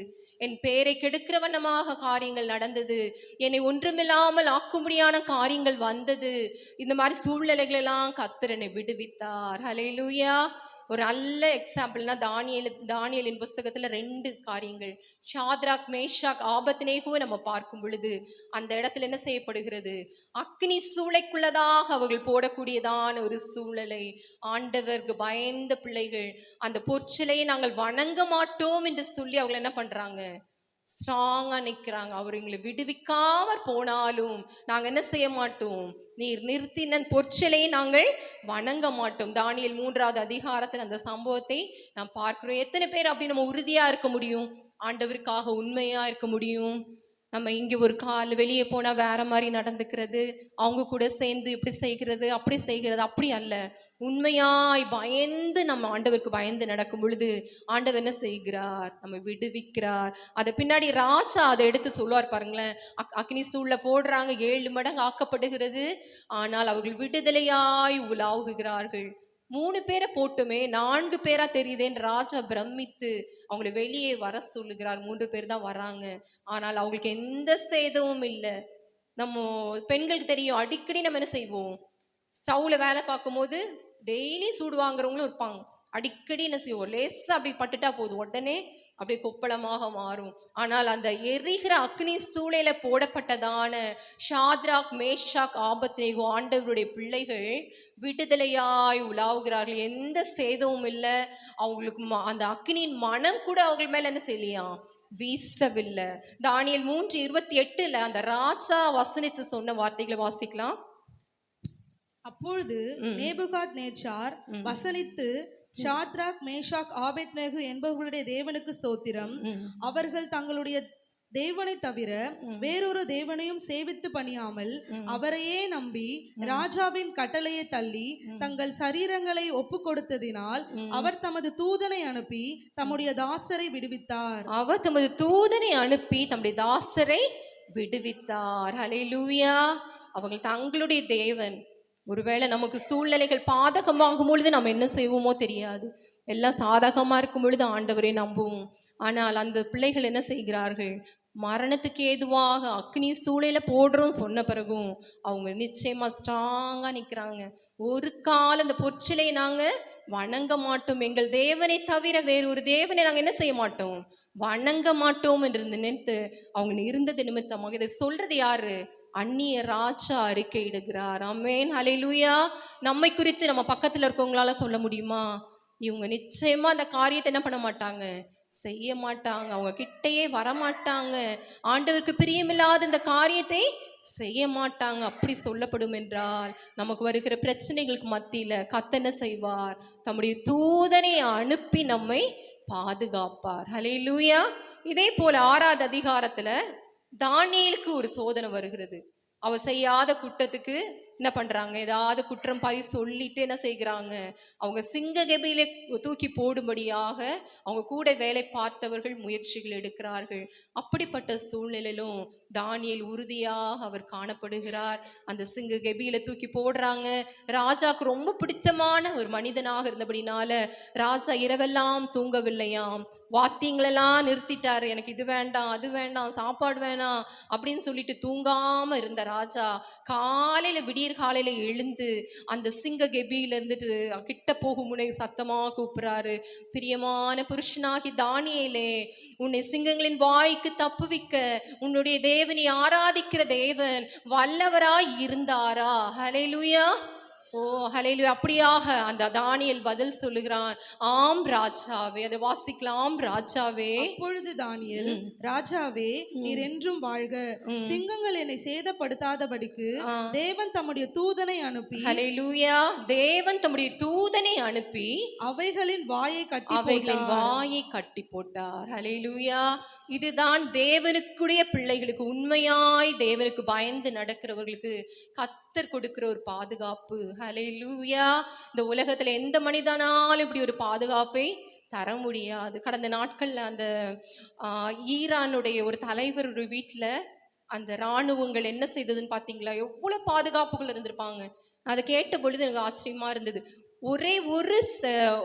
என் பேரை கெடுக்கிற வண்ணமாக காரியங்கள் நடந்தது, என்னை ஒன்றுமில்லாமல் ஆக்கும்படியான காரியங்கள் வந்தது. இந்த மாதிரி சூழ்நிலைகள் எல்லாம் கர்த்தர் என்னை விடுவித்தார். ஹல்லேலூயா. ஒரு நல்ல எக்ஸாம்பிள்னா தானியேலின் புஸ்தகத்துல 2 காரியங்கள், ஷாத்ராக் மேஷாக் ஆபத்நேகோவை நம்ம பார்க்கும் பொழுது அந்த இடத்துல என்ன செய்யப்படுகிறது, அக்னி சூளைக்குள்ளதாக அவர்கள் போடக்கூடியதான ஒரு சூழலை. ஆண்டவருக்கு பயந்த பிள்ளைகள் அந்த பொற்சிலையை நாங்கள் வணங்க மாட்டோம் என்று சொல்லி அவர்கள் என்ன பண்றாங்க, ஸ்ட்ராங்கா நிற்கிறாங்க. அவர் எங்களை விடுவிக்காமற் போனாலும் நாங்க என்ன செய்ய மாட்டோம், நீர் நிறுத்தின பொற்சிலையை நாங்கள் வணங்க மாட்டோம். தானியேல் 3வது அதிகாரத்தில் அந்த சம்பவத்தை நாம் பார்க்கிறோம். எத்தனை பேர் அப்படி நம்ம உறுதியா இருக்க முடியும், ஆண்டவருக்காக உண்மையா இருக்க முடியும்? நம்ம இங்கே ஒரு கால் வெளியே போனால் வேற மாதிரி நடந்துக்கிறது, அவங்க கூட சேர்ந்து இப்படி செய்கிறது அப்படி செய்கிறது, அப்படி அல்ல. உண்மையாய் பயந்து நம்ம ஆண்டவருக்கு பயந்து நடக்கும் பொழுது ஆண்டவர் என்ன செய்கிறார், நம்ம விடுவிக்கிறார். அதை பின்னாடி ராஜா அதை எடுத்து சொல்லுவார் பாருங்களேன். அக்னி சூழல போடுறாங்க, 7 மடங்கு ஆக்கப்படுகிறது, ஆனால் அவர்கள் விடுதலையாய் உலாவுகிறார்கள். 3 பேரை போட்டுமே 4 பேரா தெரியுதேன்னு ராஜா பிரமித்து அவங்களை வெளியே வர சொல்லுகிறார். 3 பேர் தான் வராங்க, ஆனால் அவங்களுக்கு எந்த சேதமும் இல்லை. நம்ம பெண்களுக்கு தெரியும், அடிக்கடி நம்ம என்ன செய்வோம், ஸ்டவ்ல வேலை பார்க்கும்போது டெய்லி சூடு வாங்குறவங்களும் இருப்பாங்க. அடிக்கடி என்ன செய்வோம், லேசா அப்படி பட்டுட்டா போதும், உடனே அப்படியே கொப்பளமாக மாறும். ஆனால் அந்த எரிகிற அக்னி சூளையில போடப்பட்டதான ஷாத்ராக் மேஷாக் ஆபத்நேகோ ஆண்டவருடைய பிள்ளைகள் விடுதலையாய் உலாவுகிறார்கள். எந்த சேதமும் இல்லை. அவங்களுக்கு அந்த அக்னியின் மனம் கூட அவர்கள் மேல என்ன செய்யலையாம், வீசவில்லை. தானியேல் 3:28 அந்த ராஜா வசனித்து சொன்ன வார்த்தைகளை வாசிக்கலாம். அப்பொழுது நேபுகாத் நேச்சார் வசனித்து, ஷாத்ராக் மேஷாக் ஆபேத்நேகோ என்பவர்களுடைய தேவனுக்கு ஸ்தோத்திரம், அவர்கள் தங்களுடைய தேவனை தவிர வேறொரு தேவனையும் சேவித்து பணியாமல் அவரையே நம்பி ராஜாவின் கட்டளையை தள்ளி தங்கள் சரீரங்களை ஒப்பு கொடுத்ததினால் அவர் தமது தூதனை அனுப்பி தம்முடைய தாசரை விடுவித்தார். அவர் தமது தூதனை அனுப்பி தம்முடைய தாசரை விடுவித்தார். ஹல்லேலூயா. அவர்கள் தங்களுடைய தேவன். ஒருவேளை நமக்கு சூழ்நிலைகள் பாதகமாகும் பொழுது நம்ம என்ன செய்வோமோ தெரியாது, எல்லாம் சாதகமா இருக்கும் பொழுது ஆண்டவரை நம்புவோம். ஆனால் அந்த பிள்ளைகள் என்ன செய்கிறார்கள், மரணத்துக்கு ஏதுவாக அக்னி சூளையில போடுறோம் சொன்ன பிறகும் அவங்க நிச்சயமா ஸ்ட்ராங்கா நிற்கிறாங்க. ஒரு காலம் அந்த பொற்சிலையை நாங்க வணங்க மாட்டோம், எங்கள் தேவனை தவிர வேறு ஒரு தேவனை நாங்க என்ன செய்ய மாட்டோம், வணங்க மாட்டோம் என்று நினைத்து அவங்க இருந்தது நிமித்தமாக. இதை சொல்றது யாரு, அந்நிய ராஜா அறிக்கை இடுகிறார். ஆமென். ஹல்லேலூயா. நம்மை குறித்து நம்ம பக்கத்துல இருக்கவங்களால சொல்ல முடியுமா, இவங்க நிச்சயமா அந்த காரியத்தை என்ன பண்ண மாட்டாங்க, செய்ய மாட்டாங்க, அவங்க கிட்டையே வரமாட்டாங்க, ஆண்டவருக்கு பிரியமில்லாத இந்த காரியத்தை செய்ய மாட்டாங்க, அப்படி சொல்லப்படும் என்றால் நமக்கு வருகிற பிரச்சனைகளுக்கு மத்தியில கர்த்தர் என்ன செய்வார், தம்முடைய தூதனை அனுப்பி நம்மை பாதுகாப்பார். ஹல்லேலூயா. இதே போல 6வது அதிகாரத்துல தானியேலுக்கு ஒரு சோதனை வருகிறது. அவ செய்யாத குற்றத்துக்கு என்ன பண்றாங்க, ஏதாவது குற்றம் பழி சொல்லிட்டு என்ன செய்கிறாங்க, அவங்க சிங்க கெபியிலே தூக்கி போடும்படியாக அவங்க கூட வேலை பார்த்தவர்கள் முயற்சிகள் எடுக்கிறார்கள். அப்படிப்பட்ட சூழ்நிலையிலும் தானியேல் உறுதியாக அவர் காணப்படுகிறார். அந்த சிங்க கெபியில தூக்கி போடுறாங்க. ராஜாக்கு ரொம்ப பிடித்தமான ஒரு மனிதனாக இருந்தபடினால ராஜா இரவெல்லாம் தூங்கவில்லையாம். வாத்தியங்களெல்லாம் நிறுத்திட்டாரு, எனக்கு இது வேண்டாம் அது வேண்டாம் சாப்பாடு வேணாம் அப்படின்னு சொல்லிட்டு தூங்காம இருந்த ராஜா காலையில விடியற் காலையில எழுந்து அந்த சிங்க கெபியில இருந்துட்டு கிட்ட போகும் முனை சத்தமா கூப்பிடுறாரு, பிரியமான புருஷனாகி தானியேலே, உன்னை சிங்கங்களின் வாய்க்கு தப்புவிக்க உன்னுடைய தேவனை ஆராதிக்கிற தேவன் வல்லவராய் இருந்தாரா? ஹல்லேலூயா. ஓ ஹல்லேலூயா. அப்படியாக அந்த தானியேல் பதில் சொல்லுகிறான், ஆம் ராஜாவே. அதை வாசிக்கலாம். ராஜாவே. அப்பொழுது தானியேல், ராஜாவே, நீர் என்றும் வாழ்க. சிங்கங்கள் என்னை சேதப்படுத்தாதபடிக்கு தேவன் தம்முடைய தூதனை அனுப்பி, ஹல்லேலூயா, தேவன் தம்முடைய தூதனை அனுப்பி அவைகளின் வாயை அவைகளின் வாயை கட்டி போட்டார். ஹல்லேலூயா. இதுதான் தேவனுக்குடைய பிள்ளைகளுக்கு, உண்மையாய் தேவனுக்கு பயந்து நடக்கிறவர்களுக்கு கர்த்தர் கொடுக்கிற ஒரு பாதுகாப்பு. ஹல்லேலூயா. இந்த உலகத்துல எந்த மனிதனாலும் இப்படி ஒரு பாதுகாப்பை தர முடியாது. கடந்த நாட்கள்ல அந்த ஈரானுடைய ஒரு தலைவர் ஒரு வீட்டுல அந்த இராணுவங்கள் என்ன செய்ததுன்னு பாத்தீங்களா? எவ்வளவு பாதுகாப்புகள் இருந்திருப்பாங்க. அதை கேட்ட பொழுது எனக்கு ஆச்சரியமா இருந்தது. ஒரே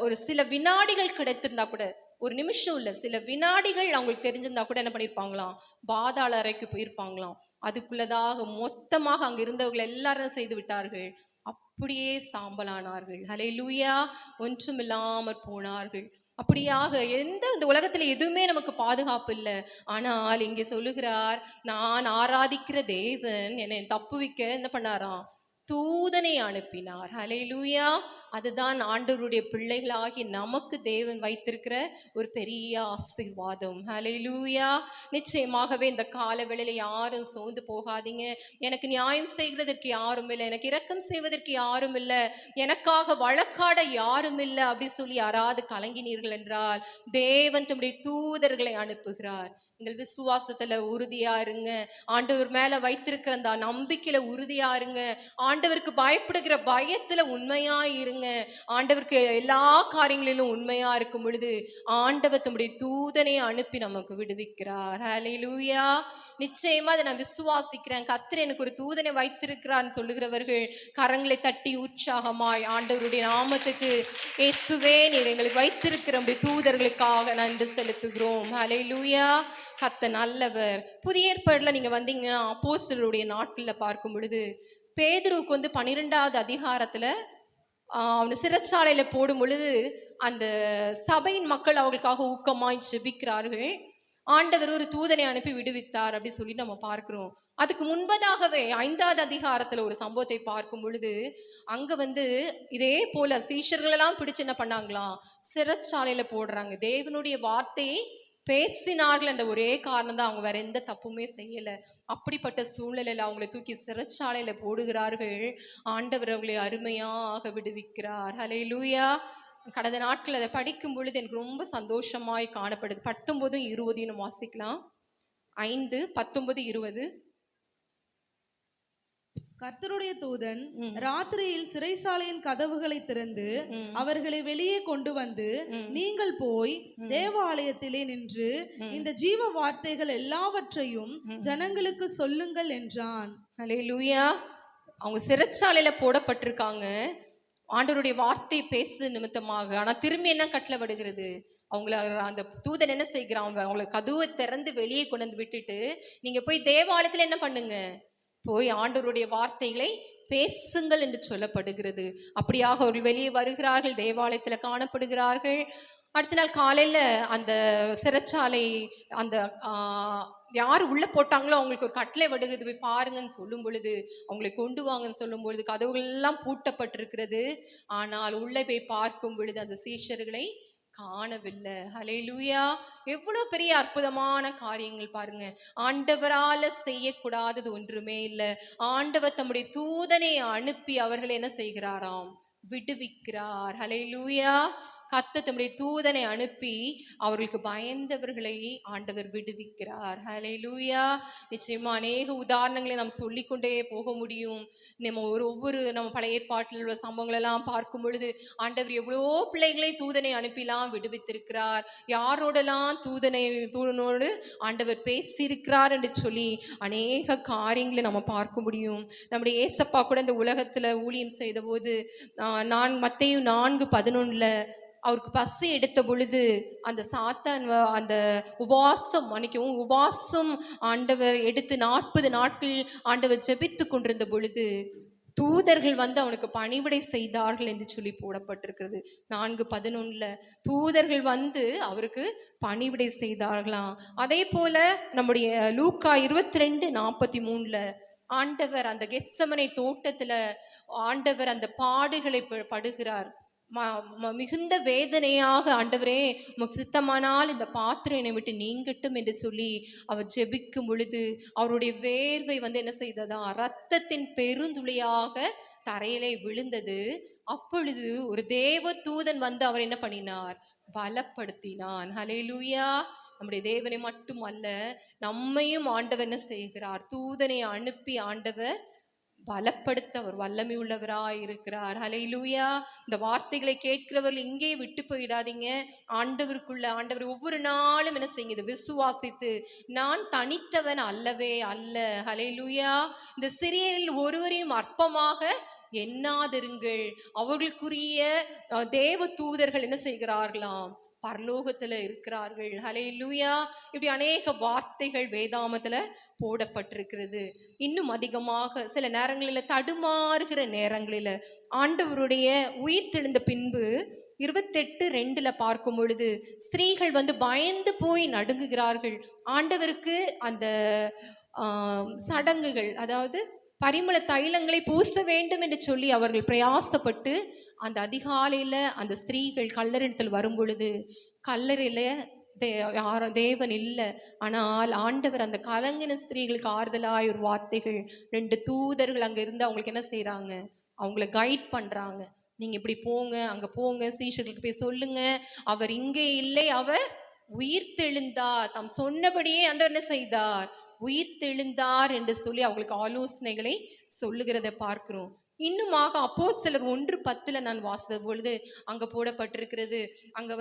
ஒரு சில வினாடிகள் கிடைத்திருந்தா கூட, ஒரு நிமிஷம் இல்ல, சில வினாடிகள் அவங்களுக்கு தெரிஞ்சிருந்தா கூட என்ன பண்ணிருப்பாங்களாம், பாதாள அறைக்கு போயிருப்பாங்களாம். அதுக்குள்ளதாக மொத்தமாக அங்க இருந்தவர்கள் எல்லாரும் செய்து விட்டார்கள். அப்படியே சாம்பலானார்கள். ஹல்லேலூயா. ஒன்றுமில்லாமற் போனார்கள். அப்படியாக இந்த உலகத்துல எதுவுமே நமக்கு பாதுகாப்பு இல்லை. ஆனால் இங்கே சொல்லுகிறார், நான் ஆராதிக்கிற தேவன் என்னை தப்புவிக்க என்ன பண்ணாராம், தூதனை அனுப்பினார். ஹல்லேலூயா. அதுதான் ஆண்டவருடைய பிள்ளைகளாகி நமக்கு தேவன் வைத்திருக்கிற ஒரு பெரிய ஆசீர்வாதம். ஹல்லேலூயா. நிச்சயமாகவே இந்த கால வேளையில யாரும் சோர்ந்து போகாதீங்க. எனக்கு நியாயம் செய்கிறதற்கு யாரும் இல்லை, எனக்கு இரக்கம் செய்வதற்கு யாரும் இல்லை, எனக்காக வழக்காட யாரும் இல்லை அப்படி சொல்லி யாராவது கலங்கினீர்கள் என்றால், தேவன் தம்முடைய தூதர்களை அனுப்புகிறார். நீங்கள் விசுவாசத்துல உறுதியா இருங்க. ஆண்டவர் மேல வைத்திருக்கிற அந்த நம்பிக்கையில உறுதியா இருங்க. ஆண்டவருக்கு பயப்படுகிற பயத்துல உண்மையா இருங்க. ஆண்டவருக்கு எல்லா காரியங்களிலும் உண்மையா இருக்கும் பொழுது ஆண்டவர் தம்முடைய தூதனை அனுப்பி நமக்கு விடுவிக்கிறார். ஹல்லேலூயா. நிச்சயமா அதை நான் விசுவாசிக்கிறேன். கர்த்தர் எனக்கு ஒரு தூதனை வைத்திருக்கிறான்னு சொல்லுகிறவர்கள் கரங்களை தட்டி உற்சாகமாய் ஆண்டவருடைய நாமத்துக்கு, இயேசுவே நீர் எங்களுக்கு வைத்திருக்கிற தூதர்களுக்காக நன்றி செலுத்துகிறோம். ஹல்லேலூயா. கர்த்தர் நல்லவர். புதிய ஏற்பாடுல நீங்க வந்தீங்கன்னா அப்போஸ்தலருடைய நாட்கள்ல பார்க்கும் பொழுது பேதுருவுக்கு 12வது அதிகாரத்துல அவனை சிறைச்சாலையில போடும் பொழுது அந்த சபையின் மக்கள் அவர்களுக்காக ஊக்கமாய் ஜெபிக்கிறார்கள். ஆண்டவர் ஒரு தூதனை அனுப்பி விடுவித்தார் அப்படி சொல்லி நம்ம பார்க்கிறோம். அதுக்கு முன்பதாகவே 5வது அதிகாரத்துல ஒரு சம்பவத்தை பார்க்கும் பொழுது அங்க இதே போல சீஷர்களெல்லாம் பிடிச்சு என்ன பண்ணாங்களாம், சிறைச்சாலையில போடுறாங்க. தேவனுடைய வார்த்தையை பேசினார்கள் என்ற ஒரே காரணம் தான், அவங்க வேற எந்த தப்புமே செய்யல. அப்படிப்பட்ட சூழ்நிலையில அவங்களை தூக்கி சிறைச்சாலையில போடுகிறார்கள். ஆண்டவர் அவங்களை அருமையாக விடுவிக்கிறார். ஹல்லேலூயா. கடந்த நாட்கள் அதை படிக்கும் பொழுது எனக்கு ரொம்ப சந்தோஷமாய் காணப்படுது. 19, 20 வாசிக்கலாம். 5, 19, 20. கர்த்தருடைய தூதன் ராத்திரியில் சிறைசாலையின் கதவுகளை திறந்து அவர்களை வெளியே கொண்டு வந்து, நீங்கள் போய் தேவாலயத்திலே நின்று இந்த ஜீவ வார்த்தைகள் எல்லாவற்றையும் ஜனங்களுக்கு சொல்லுங்கள் என்றான். ஹல்லேலூயா. அவங்க சிறைச்சாலையில போடப்பட்டிருக்காங்க ஆண்டவருடைய வார்த்தை பேசுது நிமித்தமாக. ஆனா திரும்பி என்ன கட்டளைப்படுகிறது, அவங்கள அந்த தூதன் என்ன செய்கிறான், அவங்களை கதவை திறந்து வெளியே கொண்டு வந்து விட்டுட்டு, நீங்க போய் தேவாலயத்துல என்ன பண்ணுங்க, போய் ஆண்டவருடைய வார்த்தைகளை பேசுங்கள் என்று சொல்லப்படுகிறது. அப்படியாக அவர்கள் வெளியே வருகிறார்கள், தேவாலயத்துல காணப்படுகிறார்கள். அடுத்த நாள் காலையில அந்த சிறைச்சாலை அந்த யார் உள்ள போட்டாங்களோ அவங்களுக்கு ஒரு கட்டளை விடுகிறது, போய் பாருங்கன்னு சொல்லும் பொழுது, அவங்களை கொண்டு வாங்கன்னு சொல்லும் பொழுது கதவுகள் எல்லாம் பூட்டப்பட்டிருக்கிறது. ஆனால் உள்ளே போய் பார்க்கும் பொழுது அந்த சீஷர்களை காணவில்லை. ஹல்லேலூயா. எவ்வளவு பெரிய அற்புதமான காரியங்கள் பாருங்க. ஆண்டவரால செய்யக்கூடாதது ஒன்றுமே இல்லை. ஆண்டவர் தம்முடைய தூதனை அனுப்பி அவர்களை என்ன செய்கிறாராம், விடுவிக்கிறார். ஹல்லேலூயா. கர்த்தர் தம்முடைய தூதனை அனுப்பி அவர்களுக்கு பயந்தவர்களை ஆண்டவர் விடுவிக்கிறார். ஹல்லேலூயா. நிச்சயமா அநேக உதாரணங்களை நாம் சொல்லிக்கொண்டே போக முடியும். நம்ம ஒவ்வொரு நம்ம பழைய ஏற்பாட்டில் உள்ள சம்பவங்கள் எல்லாம் பார்க்கும் பொழுது ஆண்டவர் எவ்வளோ பிள்ளைகளை தூதனை அனுப்பிலாம் விடுவித்திருக்கிறார். யாரோடெல்லாம் தூதனோடு ஆண்டவர் பேசியிருக்கிறார் என்று சொல்லி அநேக காரியங்களை நம்ம பார்க்க முடியும். நம்முடைய ஏசப்பா கூட இந்த உலகத்துல ஊழியம் செய்த போது மத்தேயு 4:11 அவருக்கு பசி எடுத்த பொழுது அந்த சாத்தான் அந்த உபவாசம் ஆண்டவர் எடுத்து 40 நாட்கள் ஆண்டவர் ஜெபித்து கொண்டிருந்த பொழுது தூதர்கள் அவனுக்கு பணிவிடை செய்தார்கள் என்று சொல்லி போடப்பட்டிருக்கிறது. 4:11 தூதர்கள் அவருக்கு பணிவிடை செய்தார்களாம். அதே போல நம்முடைய லூக்கா 22:43 ஆண்டவர் அந்த கெத்சமனை தோட்டத்துல ஆண்டவர் அந்த பாடுகளை படுகிறார். மிகுந்த வேதனையாக, ஆண்டவரே உமக்கு சித்தமானால் இந்த பாத்திரம் என்னை விட்டு நீங்கட்டும் என்று சொல்லி அவர் ஜெபிக்கும் பொழுது அவருடைய வேர்வை என்ன செய்ததா, இரத்தத்தின் பெருந்துளியாக தரையிலே விழுந்தது. அப்பொழுது ஒரு தேவ தூதன் அவர் என்ன பண்ணினார், பலப்படுத்தினான். ஹல்லேலூயா. நம்முடைய தேவனை மட்டும் அல்ல, நம்மையும் ஆண்டவர் என்ன செய்கிறார், தூதனை அனுப்பி ஆண்டவர் பலப்படுத்த அவர் வல்லமை உள்ளவராய் இருக்கிறார். ஹல்லேலூயா. இந்த வார்த்தைகளை கேட்கிறவர்கள் இங்கே விட்டு போயிடாதீங்க. ஆண்டவர் ஒவ்வொரு நாளும் என்ன செய்யுது, விசுவாசித்து நான் தனித்தவன் அல்லவே அல்ல. ஹல்லேலூயா. இந்த சிறியரில் ஒருவரையும் அற்பமாக எண்ணாதிருங்கள். அவர்களுக்குரிய தேவ தூதர்கள் என்ன செய்கிறார்களாம், பரலோகத்துல இருக்கிறார்கள். ஹல்லேலூயா. இப்படி அநேக வார்த்தைகள் வேதாமத்துல போடப்பட்டிருக்கிறது. இன்னும் அதிகமாக சில நேரங்களில் தடுமாறுகிற நேரங்களில் ஆண்டவருடைய உயிர் தெழுந்த பின்பு 28:2 பார்க்கும் பொழுது ஸ்திரீகள் பயந்து போய் நடுங்குகிறார்கள். ஆண்டவருக்கு அந்த சடங்குகள், அதாவது பரிமள தைலங்களை பூச வேண்டும் என்று சொல்லி அவர்கள் பிரயாசப்பட்டு அந்த அதிகாலையில அந்த ஸ்திரீகள் கல்லறையில் வரும் பொழுது கல்லறையில யாரும் தேவன் இல்லை. ஆனால் ஆண்டவர் அந்த கலங்கின ஸ்திரீகளுக்கு ஆறுதலாய் ஒரு வார்த்தைகள், 2 தூதர்கள் அங்க இருந்து அவங்களுக்கு என்ன செய்யறாங்க, அவங்கள கைட் பண்றாங்க. நீங்க இப்படி போங்க, அங்க போங்க, சீஷர்களுக்கு போய் சொல்லுங்க, அவர் இங்கே இல்லை, அவர் உயிர் தெழுந்தார், தாம் சொன்னபடியே ஆண்டவர் என்ன செய்தார், உயிர் தெழுந்தார் என்று சொல்லி அவங்களுக்கு ஆலோசனைகளை சொல்லுகிறத பார்க்கிறோம். இன்னுமாக அப்போஸ்தலர் 1:10 நான் வாசித்த பொழுது அங்க போடப்பட்டிருக்கிறது. அங்க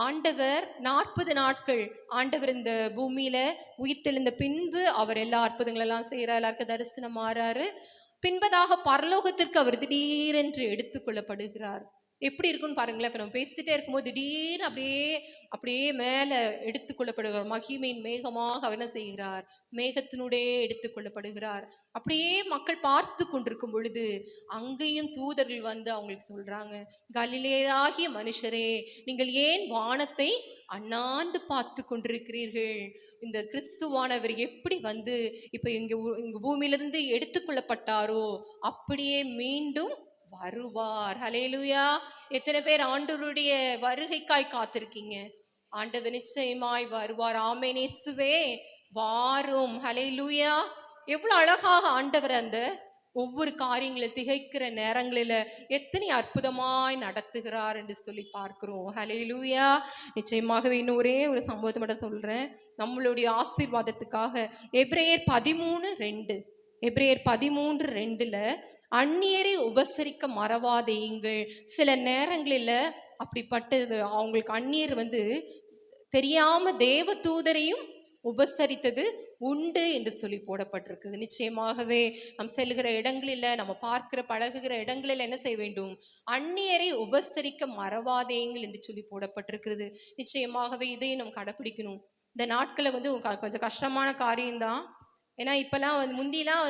ஆண்டவர் 40 நாட்கள் ஆண்டவர் இந்த பூமியில உயிர் தெழுந்த பின்பு அவர் எல்லா அற்புதங்களெல்லாம் செய்யறார், எல்லாருக்கும் தரிசனம் மாறாரு. பின்பதாக பரலோகத்திற்கு அவர் திடீரென்று எடுத்துக்கொள்ளப்படுகிறார். எப்படி இருக்குன்னு பாருங்களேன். இப்போ நம்ம பேசிட்டே இருக்கும்போது திடீர்னு அப்படியே மேலே எடுத்துக்கொள்ளப்படுகிறார். மகிமையின் மேகமாக அவர் என்ன செய்கிறார், மேகத்தினுடைய எடுத்துக்கொள்ளப்படுகிறார். அப்படியே மக்கள் பார்த்து கொண்டிருக்கும் பொழுது அங்கேயும் தூதர்கள் அவங்களுக்கு சொல்றாங்க, கலிலேயராகிய மனுஷரே, நீங்கள் ஏன் வானத்தை அண்ணாந்து பார்த்து கொண்டிருக்கிறீர்கள்? இந்த கிறிஸ்துவானவர் எப்படி இப்போ இங்க பூமியிலிருந்து எடுத்துக்கொள்ளப்பட்டாரோ அப்படியே மீண்டும் வருவார். ஹல்லேலூயா. எத்தனை பேர் ஆண்டவருடைய வருகைக்காய் காத்திருக்கீங்க? ஆண்டவர் நிச்சயமாய் வருவார். ஆமென் இயேசுவே வாரும். ஹல்லேலூயா. எவ்வளவு அழகாக ஆண்டவர் அந்த ஒவ்வொரு காரியங்களை திகைக்கிற நேரங்களில எத்தனை அற்புதமாய் நடத்துகிறார் என்று சொல்லி பார்க்கிறோம். ஹல்லேலூயா. நிச்சயமாகவே இன்னும் ஒரே ஒரு சம்பவத்தை மட்டும் சொல்றேன் நம்மளுடைய ஆசீர்வாதத்துக்காக. எபிரேயர் 13:2 எபிரேயர் 13:2 அந்நியரை உபசரிக்க மறவாதீங்கள். சில நேரங்களில் அப்படிப்பட்டது அவங்களுக்கு அந்நியர் தெரியாம தேவ தூதரையும் உபசரித்தது உண்டு என்று சொல்லி போடப்பட்டிருக்குது. நிச்சயமாகவே நம் செல்கிற இடங்களில், நம்ம பார்க்கிற பழகுகிற இடங்களில் என்ன செய்ய வேண்டும், அந்நியரை உபசரிக்க மறவாதேங்கள் என்று சொல்லி போடப்பட்டிருக்கிறது. நிச்சயமாகவே இதையும் நம்ம கடைப்பிடிக்கணும். இந்த நாட்களை கொஞ்சம் கஷ்டமான காரியம்தான். ஏன்னா இப்பெல்லாம் முந்திலாம்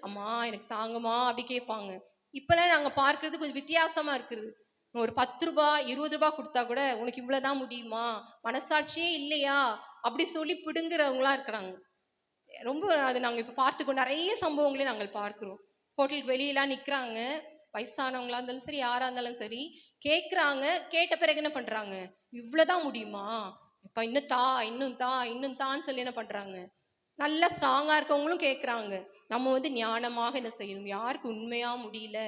அம்மா எனக்கு தாங்கம்மா அப்படி கேட்பாங்க. இப்பெல்லாம் நாங்கள் பார்க்கறது கொஞ்சம் வித்தியாசமா இருக்குது. ஒரு 10 ரூபாய் 20 ரூபாய் கொடுத்தா கூட உனக்கு இவ்வளவுதான் முடியுமா, மனசாட்சியே இல்லையா அப்படி சொல்லி பிடுங்குறவங்களா இருக்கிறாங்க. ரொம்ப அது நாங்கள் இப்போ பார்த்துக்கோ நிறைய சம்பவங்களே நாங்கள் பார்க்கிறோம். ஹோட்டலுக்கு வெளியெல்லாம் நிற்கிறாங்க, வயசானவங்களா இருந்தாலும் சரி, யாரா இருந்தாலும் சரி, கேட்குறாங்க. கேட்ட பிறகு என்ன பண்றாங்க, இவ்வளவுதான் முடியுமா, இப்ப இன்னும் தான்னு சொல்லி என்ன பண்றாங்க, நல்லா ஸ்ட்ராங்கா இருக்கவங்களும் கேட்குறாங்க. நம்ம ஞானமாக என்ன செய்யணும், யாருக்கு உண்மையா முடியல,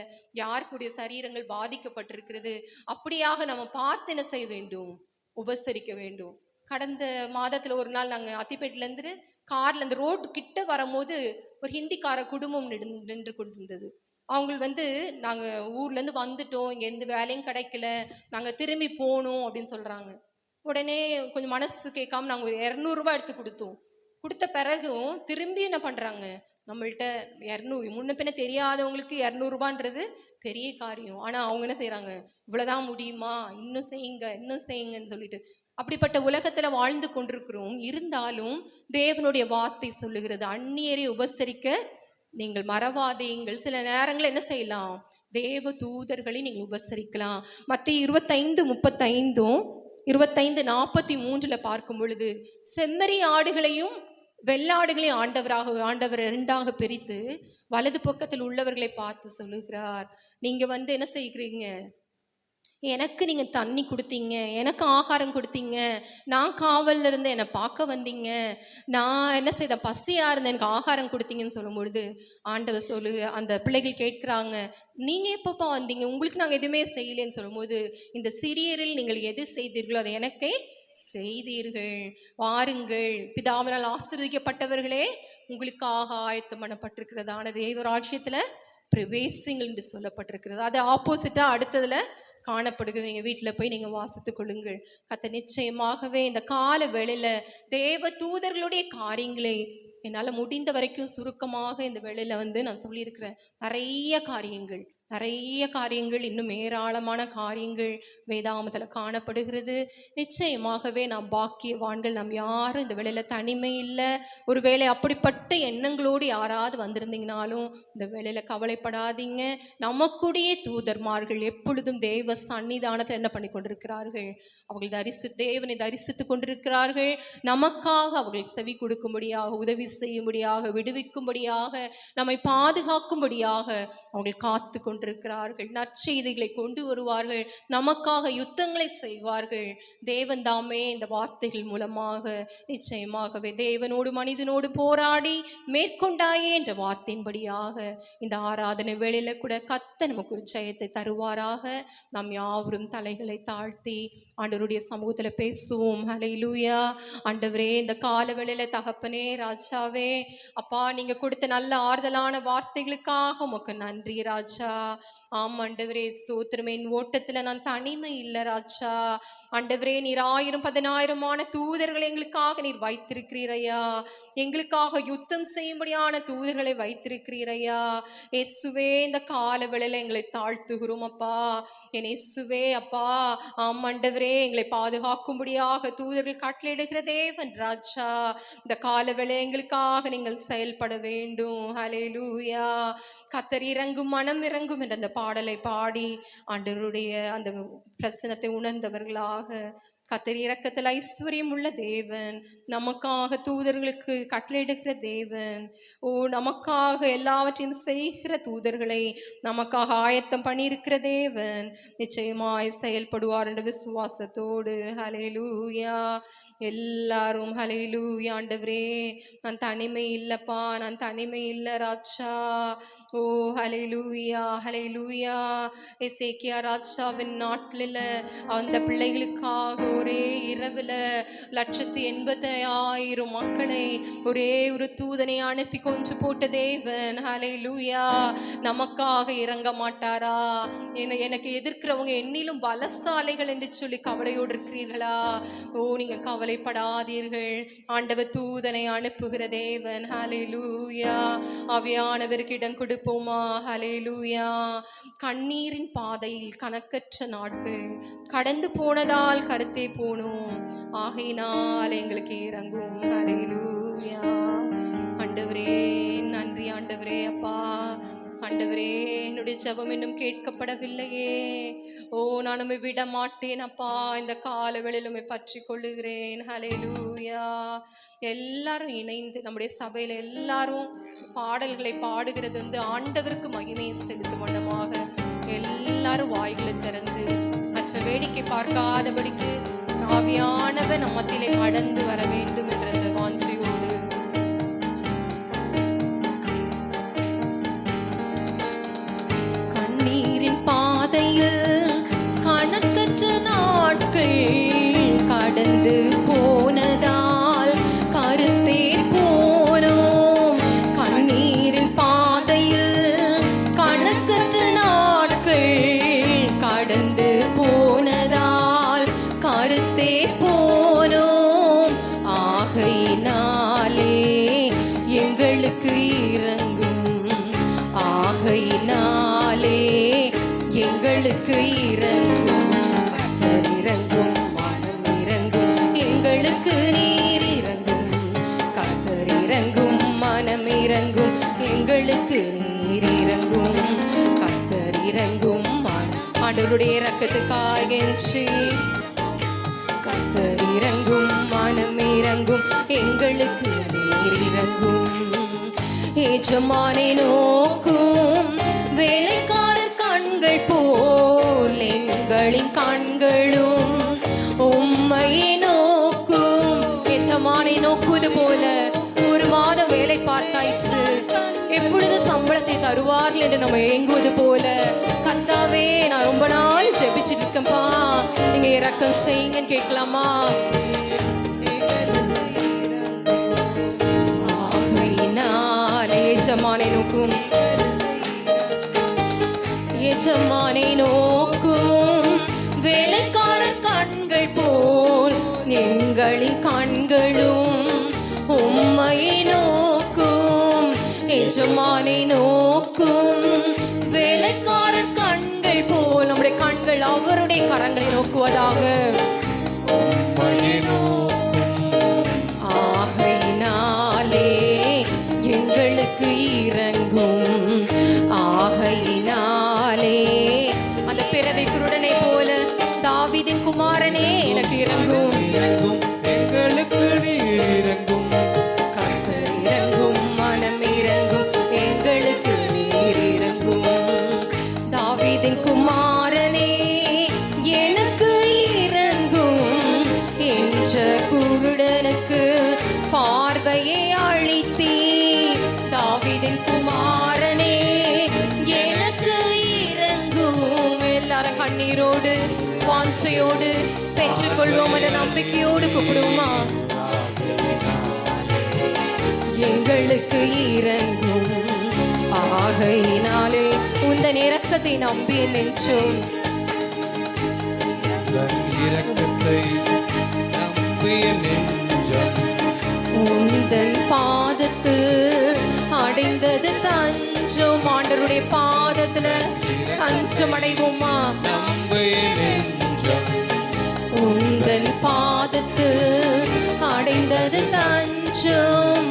யாருக்குடைய சரீரங்கள் பாதிக்கப்பட்டிருக்கிறது, அப்படியாக நம்ம பார்த்து என்ன செய்ய வேண்டும், உபசரிக்க வேண்டும். கடந்த மாதத்துல ஒரு நாள் நாங்கள் அத்திப்பேட்டிலேருந்து கார்ல இந்த ரோடு கிட்ட வரும்போது ஒரு ஹிந்திக்கார குடும்பம் நின்று கொண்டிருந்தது. அவங்க நாங்கள் ஊர்லேருந்து வந்துட்டோம், இங்கே எந்த வேலையும் கிடைக்கல, நாங்கள் திரும்பி போகணும் அப்படின்னு சொல்கிறாங்க. உடனே கொஞ்சம் மனசு கேட்காம நாங்கள் ஒரு 200 ரூபாய் எடுத்து கொடுத்தோம். கொடுத்த பிறகும் திரும்பி என்ன பண்ணுறாங்க, நம்மள்கிட்ட 200 முன்ன பின்ன தெரியாதவங்களுக்கு 200 ரூபான்றது பெரிய காரியம். ஆனால் அவங்க என்ன செய்கிறாங்க, இவ்வளோதான் முடியுமா, இன்னும் செய்யுங்கன்னு சொல்லிட்டு. அப்படிப்பட்ட உலகத்தில் வாழ்ந்து கொண்டிருக்கிறோம். இருந்தாலும் தேவனுடைய வார்த்தை சொல்லுகிறது, அந்நியரை உபசரிக்க நீங்கள் மறவாதீங்கள். சில நேரங்களில் என்ன செய்யலாம், தேவ தூதர்களை நீங்கள் உபசரிக்கலாம். மத்தேயு 25:35 25:43 பார்க்கும் பொழுது செம்மறி ஆடுகளையும் வெள்ளாடுகளை ஆண்டவர் இரண்டாக பிரித்து வலது பக்கத்தில் உள்ளவர்களை பார்த்து சொல்லுகிறார், நீங்க என்ன செய்கிறீங்க, எனக்கு நீங்க தண்ணி கொடுத்தீங்க, எனக்கு ஆகாரம் கொடுத்தீங்க, நான் காவல்ல இருந்து என்னை பார்க்க வந்தீங்க, நான் என்ன செய்தேன், பசியா இருந்தேன், எனக்கு ஆகாரம் கொடுத்தீங்கன்னு சொல்லும் பொழுது ஆண்டவர் அந்த பிள்ளைகள் கேட்கிறாங்க, நீங்க எப்பப்பா வந்தீங்க, உங்களுக்கு நாங்கள் எதுவுமே செய்யலேன்னு சொல்லும்போது, இந்த சிறியரில் நீங்கள் எது செய்தீர்களோ அதை எனக்கே செய்தீர்கள், வாருங்கள் பிதாவினால் ஆசீர்வதிக்கப்பட்டவர்களே, உங்களுக்காக ஆயத்தம் பண்ணப்பட்டிருக்கிறதான தேவராட்சியத்துல பிரவேசிங்கள் என்று சொல்லப்பட்டிருக்கிறது. அது ஆப்போசிட்டா அடுத்ததுல காணப்படுகிறது. நீங்கள் வீட்டில் போய் நீங்கள் வாசித்துக் கொள்ளுங்கள். கர்த்தர் நிச்சயமாகவே இந்த கால வேளையில தேவ தூதர்களுடைய காரியங்களை என்னால் முடிந்த வரைக்கும் சுருக்கமாக இந்த வேளையில நான் சொல்லியிருக்கிறேன். நிறைய காரியங்கள் இன்னும் ஏராளமான காரியங்கள் வேதாகமத்தில் காணப்படுகிறது. நிச்சயமாகவே நாம் பாக்கியவான்கள். நாம் யாரும் இந்த வேளையில தனிமை இல்லை. ஒரு வேளை அப்படிப்பட்ட எண்ணங்களோடு யாராவது வந்திருந்தீங்கனாலும் இந்த வேளையில கவலைப்படாதீங்க. நமக்குடைய தூதர்மார்கள் எப்பொழுதும் தேவ சன்னிதானத்தில் என்ன பண்ணி கொண்டிருக்கிறார்கள், அவர்கள் தேவனை தரிசித்து கொண்டிருக்கிறார்கள். நமக்காக அவர்கள் செவி கொடுக்கும்படியாக, உதவி செய்யும்படியாக, விடுவிக்கும்படியாக, நம்மை பாதுகாக்கும்படியாக அவர்கள் காத்து கொண்டிருக்கிறார்கள். நற்செய்திகளை கொண்டு வருவார்கள், நமக்காக யுத்தங்களை செய்வார்கள். தேவன் தாமே இந்த வார்த்தைகள் மூலமாக நிச்சயமாகவே தேவனோடு மனிதனோடு போராடி மேற்கொண்டாயே என்ற வார்த்தையின்படியாக இந்த ஆராதனை வேளையில கூட கர்த்தர் நமக்கு ஒரு ஜெயத்தை தருவாராக. நாம் யாவரும் தலைகளை தாழ்த்தி ஆண்டவருடைய சமூகத்துல பேசுவோம். ஹல்லேலூயா. ஆண்டவரே, இந்த கால வேளையில தகப்பனே, ராஜாவே, அப்பா, நீங்க கொடுத்த நல்ல ஆறுதலான வார்த்தைகளுக்காக உமக்கு நன்றி ராஜா. ஆண்டவரே, ஸ்தோத்திரம். என் ஓட்டத்துல நான் தனிமை இல்லை ராஜா. ஆண்டவரே, நீர் 1000-10,000 தூதர்களை எங்களுக்காக நீர் வைத்திருக்கிறீரையா. எங்களுக்காக யுத்தம் செய்யும்படியான தூதர்களை வைத்திருக்கிறீரையா. இயேசுவே, இந்த கால வேளையில எங்களை தாழ்த்துகிறோம் அப்பா. என் இயேசுவே அப்பா, ஆண்டவரே, எங்களை பாதுகாக்கும்படியாக தூதர்கள் கட்டளையிடுகிற தேவன் ராஜா. இந்த கால வேளை எங்களுக்காக நீங்கள் செயல்பட வேண்டும். ஹல்லேலூயா. கர்த்தர் இறங்கும், மனம் இறங்கும் என்ற அந்த பாடலை பாடி ஆண்டவருடைய அந்த பிரசனத்தை உணர்ந்தவர்களாக, கர்த்தர் இரக்கத்தில் ஐஸ்வர்யம் உள்ள தேவன், நமக்காக தூதர்களுக்கு கட்டளையிடுகிற தேவன், நமக்காக எல்லாவற்றையும் செய்கிற தூதர்களை நமக்காக ஆயத்தம் பண்ணியிருக்கிற தேவன் நிச்சயமாய் செயல்படுவார் என்ற விசுவாசத்தோடு ஹல்லேலூயா. எல்லாரும் ஹல்லேலூயா. ஆண்டவரே, நான் தனிமை இல்லப்பா, நான் தனிமை இல்லை ராஜா. ஓ ஹல்லேலூயா, ஹல்லேலூயா. எசேக்கியா ராஜாவின் நாட்களில் அந்த பிள்ளைகளுக்காக ஒரே இரவுல 1,80,000 மக்களை ஒரே ஒரு தூதனை அனுப்பி கொன்று போட்ட தேவன். ஹல்லேலூயா. நமக்காக இறங்க மாட்டாரா? எனக்கு எதிர்க்கிறவங்க என்னிலும் பலசாலைகள் என்று சொல்லி கவலையோடு இருக்கிறீர்களா? நீங்க கவலைப்படாதீர்கள். ஆண்டவர் தூதனை அனுப்புகிற தேவன். ஹல்லேலூயா. ஆவியானவருக்கு இடம் கொடுப்போமா? ஹல்லேலூயா. கண்ணீரின் பாதையில் கணக்கற்ற நாட்கள் கடந்து போனதால் கருத்தே போனோம், ஆகையினால் எங்களுக்கு இறங்கும். ஹல்லேலூயா. ஆண்டவரே, நன்றி ஆண்டவரே. அப்பா, ஆண்டவரே, என்னுடைய ஜெபம் இன்னும் கேட்கப்படவில்லையே. நான் உம்மை விட மாட்டேன் அப்பா. இந்த கால வேளையில பற்றி கொள்ளுகிறேன். ஹல்லேலூயா. எல்லாரும் இணைந்து நம்முடைய சபையில எல்லாரும் பாடல்களை பாடுகிறது ஆண்டவருக்கு மகிமையை செலுத்தும் வண்ணமாக எல்லாரும் வாய்களை திறந்து மற்ற வேடிக்கை பார்க்காதபடிக்கு ஆவியானவர் நம் மத்தியிலே கடந்து வர வேண்டும் என்ற வாஞ்சையோடு பாதையில் கணக்கற்ற நாட்கள் கடந்து போனதால் கருத்தே போனோம். கண்ணீரின் பாதையில் கணக்கற்ற நாட்கள் கடந்து போனதால் கருத்தே போனோம். ஆகையினாலே எங்களுக்கு இறங்கும், ஆகையினாலே எங்களுக்கு இறங்கும், இறங்கும், மனம் இறங்கும், எங்களுக்கு நீர் இறங்கும். கர்த்தர் இறங்கும், மனம் இறங்கும், எங்களுக்கு நீர் இறங்கும். கர்த்தர் இறங்கும், ஆண்டவருடைய இரக்கத்துக்காக கர்த்தர் இறங்கும், மனம் இறங்கும், எங்களுக்கு நீர் இறங்கும். எஜமானை நோக்கும் வேலைக்காரர் கண்கள் போல் எங்களின் கண்களும் உம்மையை நோக்கும். எஜமானை நோக்குவது போல ஒரு மாதம் வேலை பார்த்தாயிற்று, எப்பொழுது சம்பளத்தை தருவார்கள் என்று நம்ம ஏங்குவது போல, கர்த்தாவே நான் ரொம்ப நாள் ஜெபிச்சுட்டு இருக்கேன்ப்பா, நீங்க இறக்கம் செய்யுங்கன்னு கேட்கலாமா? ஆகையினாலே எஜமானை நோக்கும், எஜமானை நோக்கும் வேலைக்காரர் கண்கள் போல் எங்களின் கண்களும் உம்மையை நோக்கும். எஜமானை நோக்கும் வேலைக்காரர் கண்கள் போல் நம்முடைய கண்கள் அவருடைய கரங்களை நோக்குவதாக. ஆகையினாலே எங்களுக்கு இறங்கும், ஆகையினாலே அந்த பிறவி குருடனை போல தாவீதின் குமாரனே எனக்கு இறங்கும், எங்களுக்கு நீர் இறங்கும். கர்த்தர் இறங்கும், மனம் இறங்கும், எங்களுக்கு நீர் இறங்கும். தாவீதின் குமாரனே எனக்கு இறங்கும் என்ற குருடனுக்கு பார்வையை அளித்தீர். தாவீதின் குமாரனே எனக்கு இறங்கும். எல்லாரும் கண்ணீரோடு வாஞ்சையோடு பெற்றுக்கொள்வோம் என்ற நம்பிக்கையோடு கூப்பிடுவோமா? எங்களுக்கு இறங்கும், ஆகையினாலே உந்தன் இரக்கத்தை நம்பி நெஞ்சோம். இரக்கத்தை நம்பிய நெஞ்சம் உந்தன் பாதத்து அடைந்தது தஞ்சம். ஆண்டவருடைய பாதத்துல தஞ்சம் அடைவோமா? நம்பிய நெஞ்சம் உந்தன் பாதத்து அடைந்தது தஞ்சம்.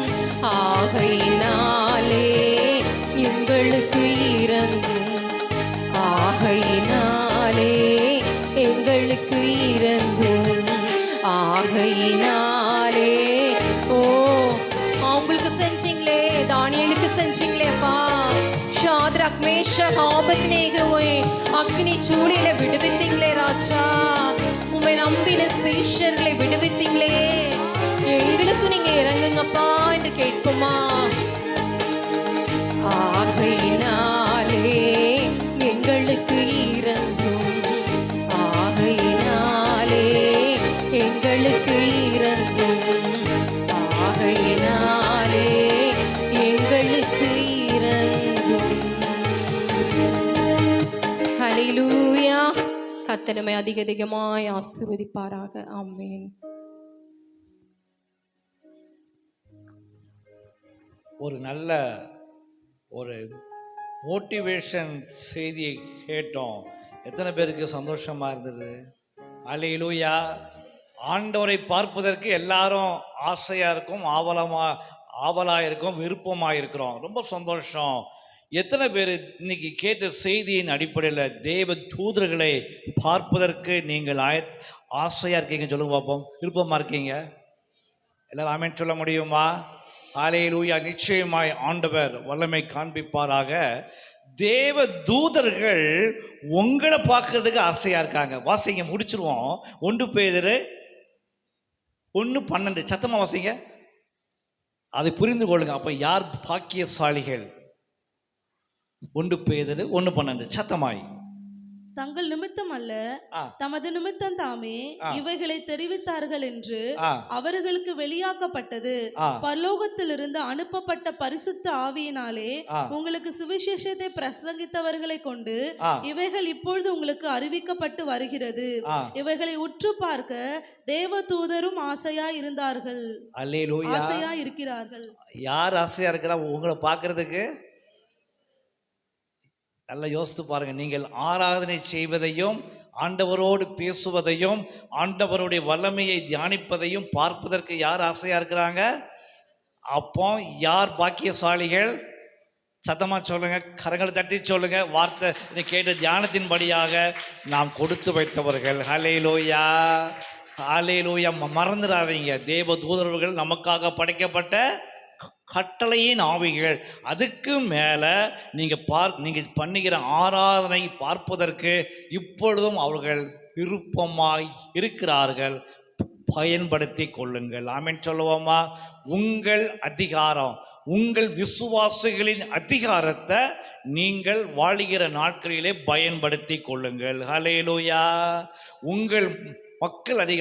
ஆகையினாலே எங்களுக்கு இறங்கும், ஆகையினாலே எங்களுக்கு இறங்கும், ஆகையினாலே. ஓ அவங்களுக்கு செஞ்சீங்களே, தானியேலுக்கு செஞ்சீங்களேப்பா, ஷாத்ராக் மேஷாக் ஆபேத்நேகோவை அக்னி சூளையில விடுவித்தீங்களே ராஜா, உம்மை நம்பின சீஷர்களை விடுவித்தீங்களே, எங்களுக்கு நீங்க இறங்குங்கப்பா என்று கேட்போமா? ஆகையினாலே எங்களுக்கு இறங்கும், ஆகையினாலே எங்களுக்கு இறங்கும், ஆகையினாலே எங்களுக்கு இறங்கும். ஹல்லேலூயா. கர்த்தர் நம்மை அதிக அதிகமாய் ஆசீர்வதிப்பாராக. ஆமென். ஒரு நல்ல ஒரு மோட்டிவேஷன் செய்தியை கேட்டோம். எத்தனை பேருக்கு சந்தோஷமா இருந்தது? அல்லேலூயா. ஆண்டவரை பார்ப்பதற்கு எல்லாரும் ஆசையா இருக்கும், ஆவலா இருக்கும், விருப்பமாக இருக்கிறோம். ரொம்ப சந்தோஷம். எத்தனை பேர் இன்னைக்கு கேட்ட செய்தியின் அடிப்படையில் தேவ தூதர்களை பார்ப்பதற்கு நீங்கள் ஆசையா இருக்கீங்க? சொல்லுங்க பார்ப்போம். விருப்பமா இருக்கீங்க? எல்லாரும் ஆமென் சொல்ல முடியுமா? ஹல்லேலூயா. நிச்சயமாய் ஆண்டவர் வல்லமை காண்பிப்பாராக. தேவ தூதர்கள் உங்களை பார்க்கறதுக்கு ஆசையா இருக்காங்க. வாசிங்க, முடிச்சிருவோம். 1 பேதுரு 1:12 சத்தமா வாசிங்க. அதை புரிந்து கொள்ளுங்க. அப்ப யார் பாக்கியசாலிகள்? 1 பேதுரு 1:12 சத்தமாய். தங்கள் நிமித்தம் அல்ல, தமது நிமித்தம் தாமே இவைகளை தெரிவித்தார்கள் என்று அவர்களுக்கு வெளியாக்கப்பட்டது பரலோகத்திலிருந்து அனுப்பப்பட்ட பரிசுத்த ஆவியினாலே உங்களுக்கு சுவிசேஷத்தை பிரசங்கித்தவர்களை கொண்டு இவைகள் இப்பொழுது உங்களுக்கு அறிவிக்கப்பட்டு வருகிறது. இவைகளை உற்று பார்க்க தேவ தூதரும் ஆசையா இருந்தார்கள். அல்லேலூயா. ஆசையா இருக்கிறார்கள். யார் ஆசையா இருக்கிறா உங்களை பார்க்கறதுக்கு? நல்லா யோசித்து பாருங்க. நீங்கள் ஆராதனை செய்வதையும், ஆண்டவரோடு பேசுவதையும், ஆண்டவருடைய வல்லமையை தியானிப்பதையும் பார்ப்பதற்கு யார் ஆசையா இருக்கிறாங்க? அப்போ யார் பாக்கியசாலிகள்? சத்தமா சொல்லுங்க, கரங்களை தட்டி சொல்லுங்க. வார்த்தை கேட்ட தியானத்தின்படியாக நாம் கொடுத்து வைத்தவர்கள். ஹல்லேலூயா. ஹalleluya. மறந்துடாதீங்க, தேவ தூதர்கள் நமக்காக படைக்கப்பட்ட கட்டளையின் ஆவிகள். அதுக்கு மேலே நீங்கள் பண்ணுகிற ஆராதனை பார்ப்பதற்கு இப்பொழுதும் அவர்கள் விருப்பமாய் இருக்கிறார்கள். பயன்படுத்தி கொள்ளுங்கள். ஆமென் சொல்லுவோமா? உங்கள் அதிகாரம், உங்கள் விசுவாசிகளின் அதிகாரத்தை நீங்கள் வாழுகிற நாட்களிலே பயன்படுத்தி கொள்ளுங்கள். ஹல்லேலூயா. உங்கள் மக்கள் அதிகாரம்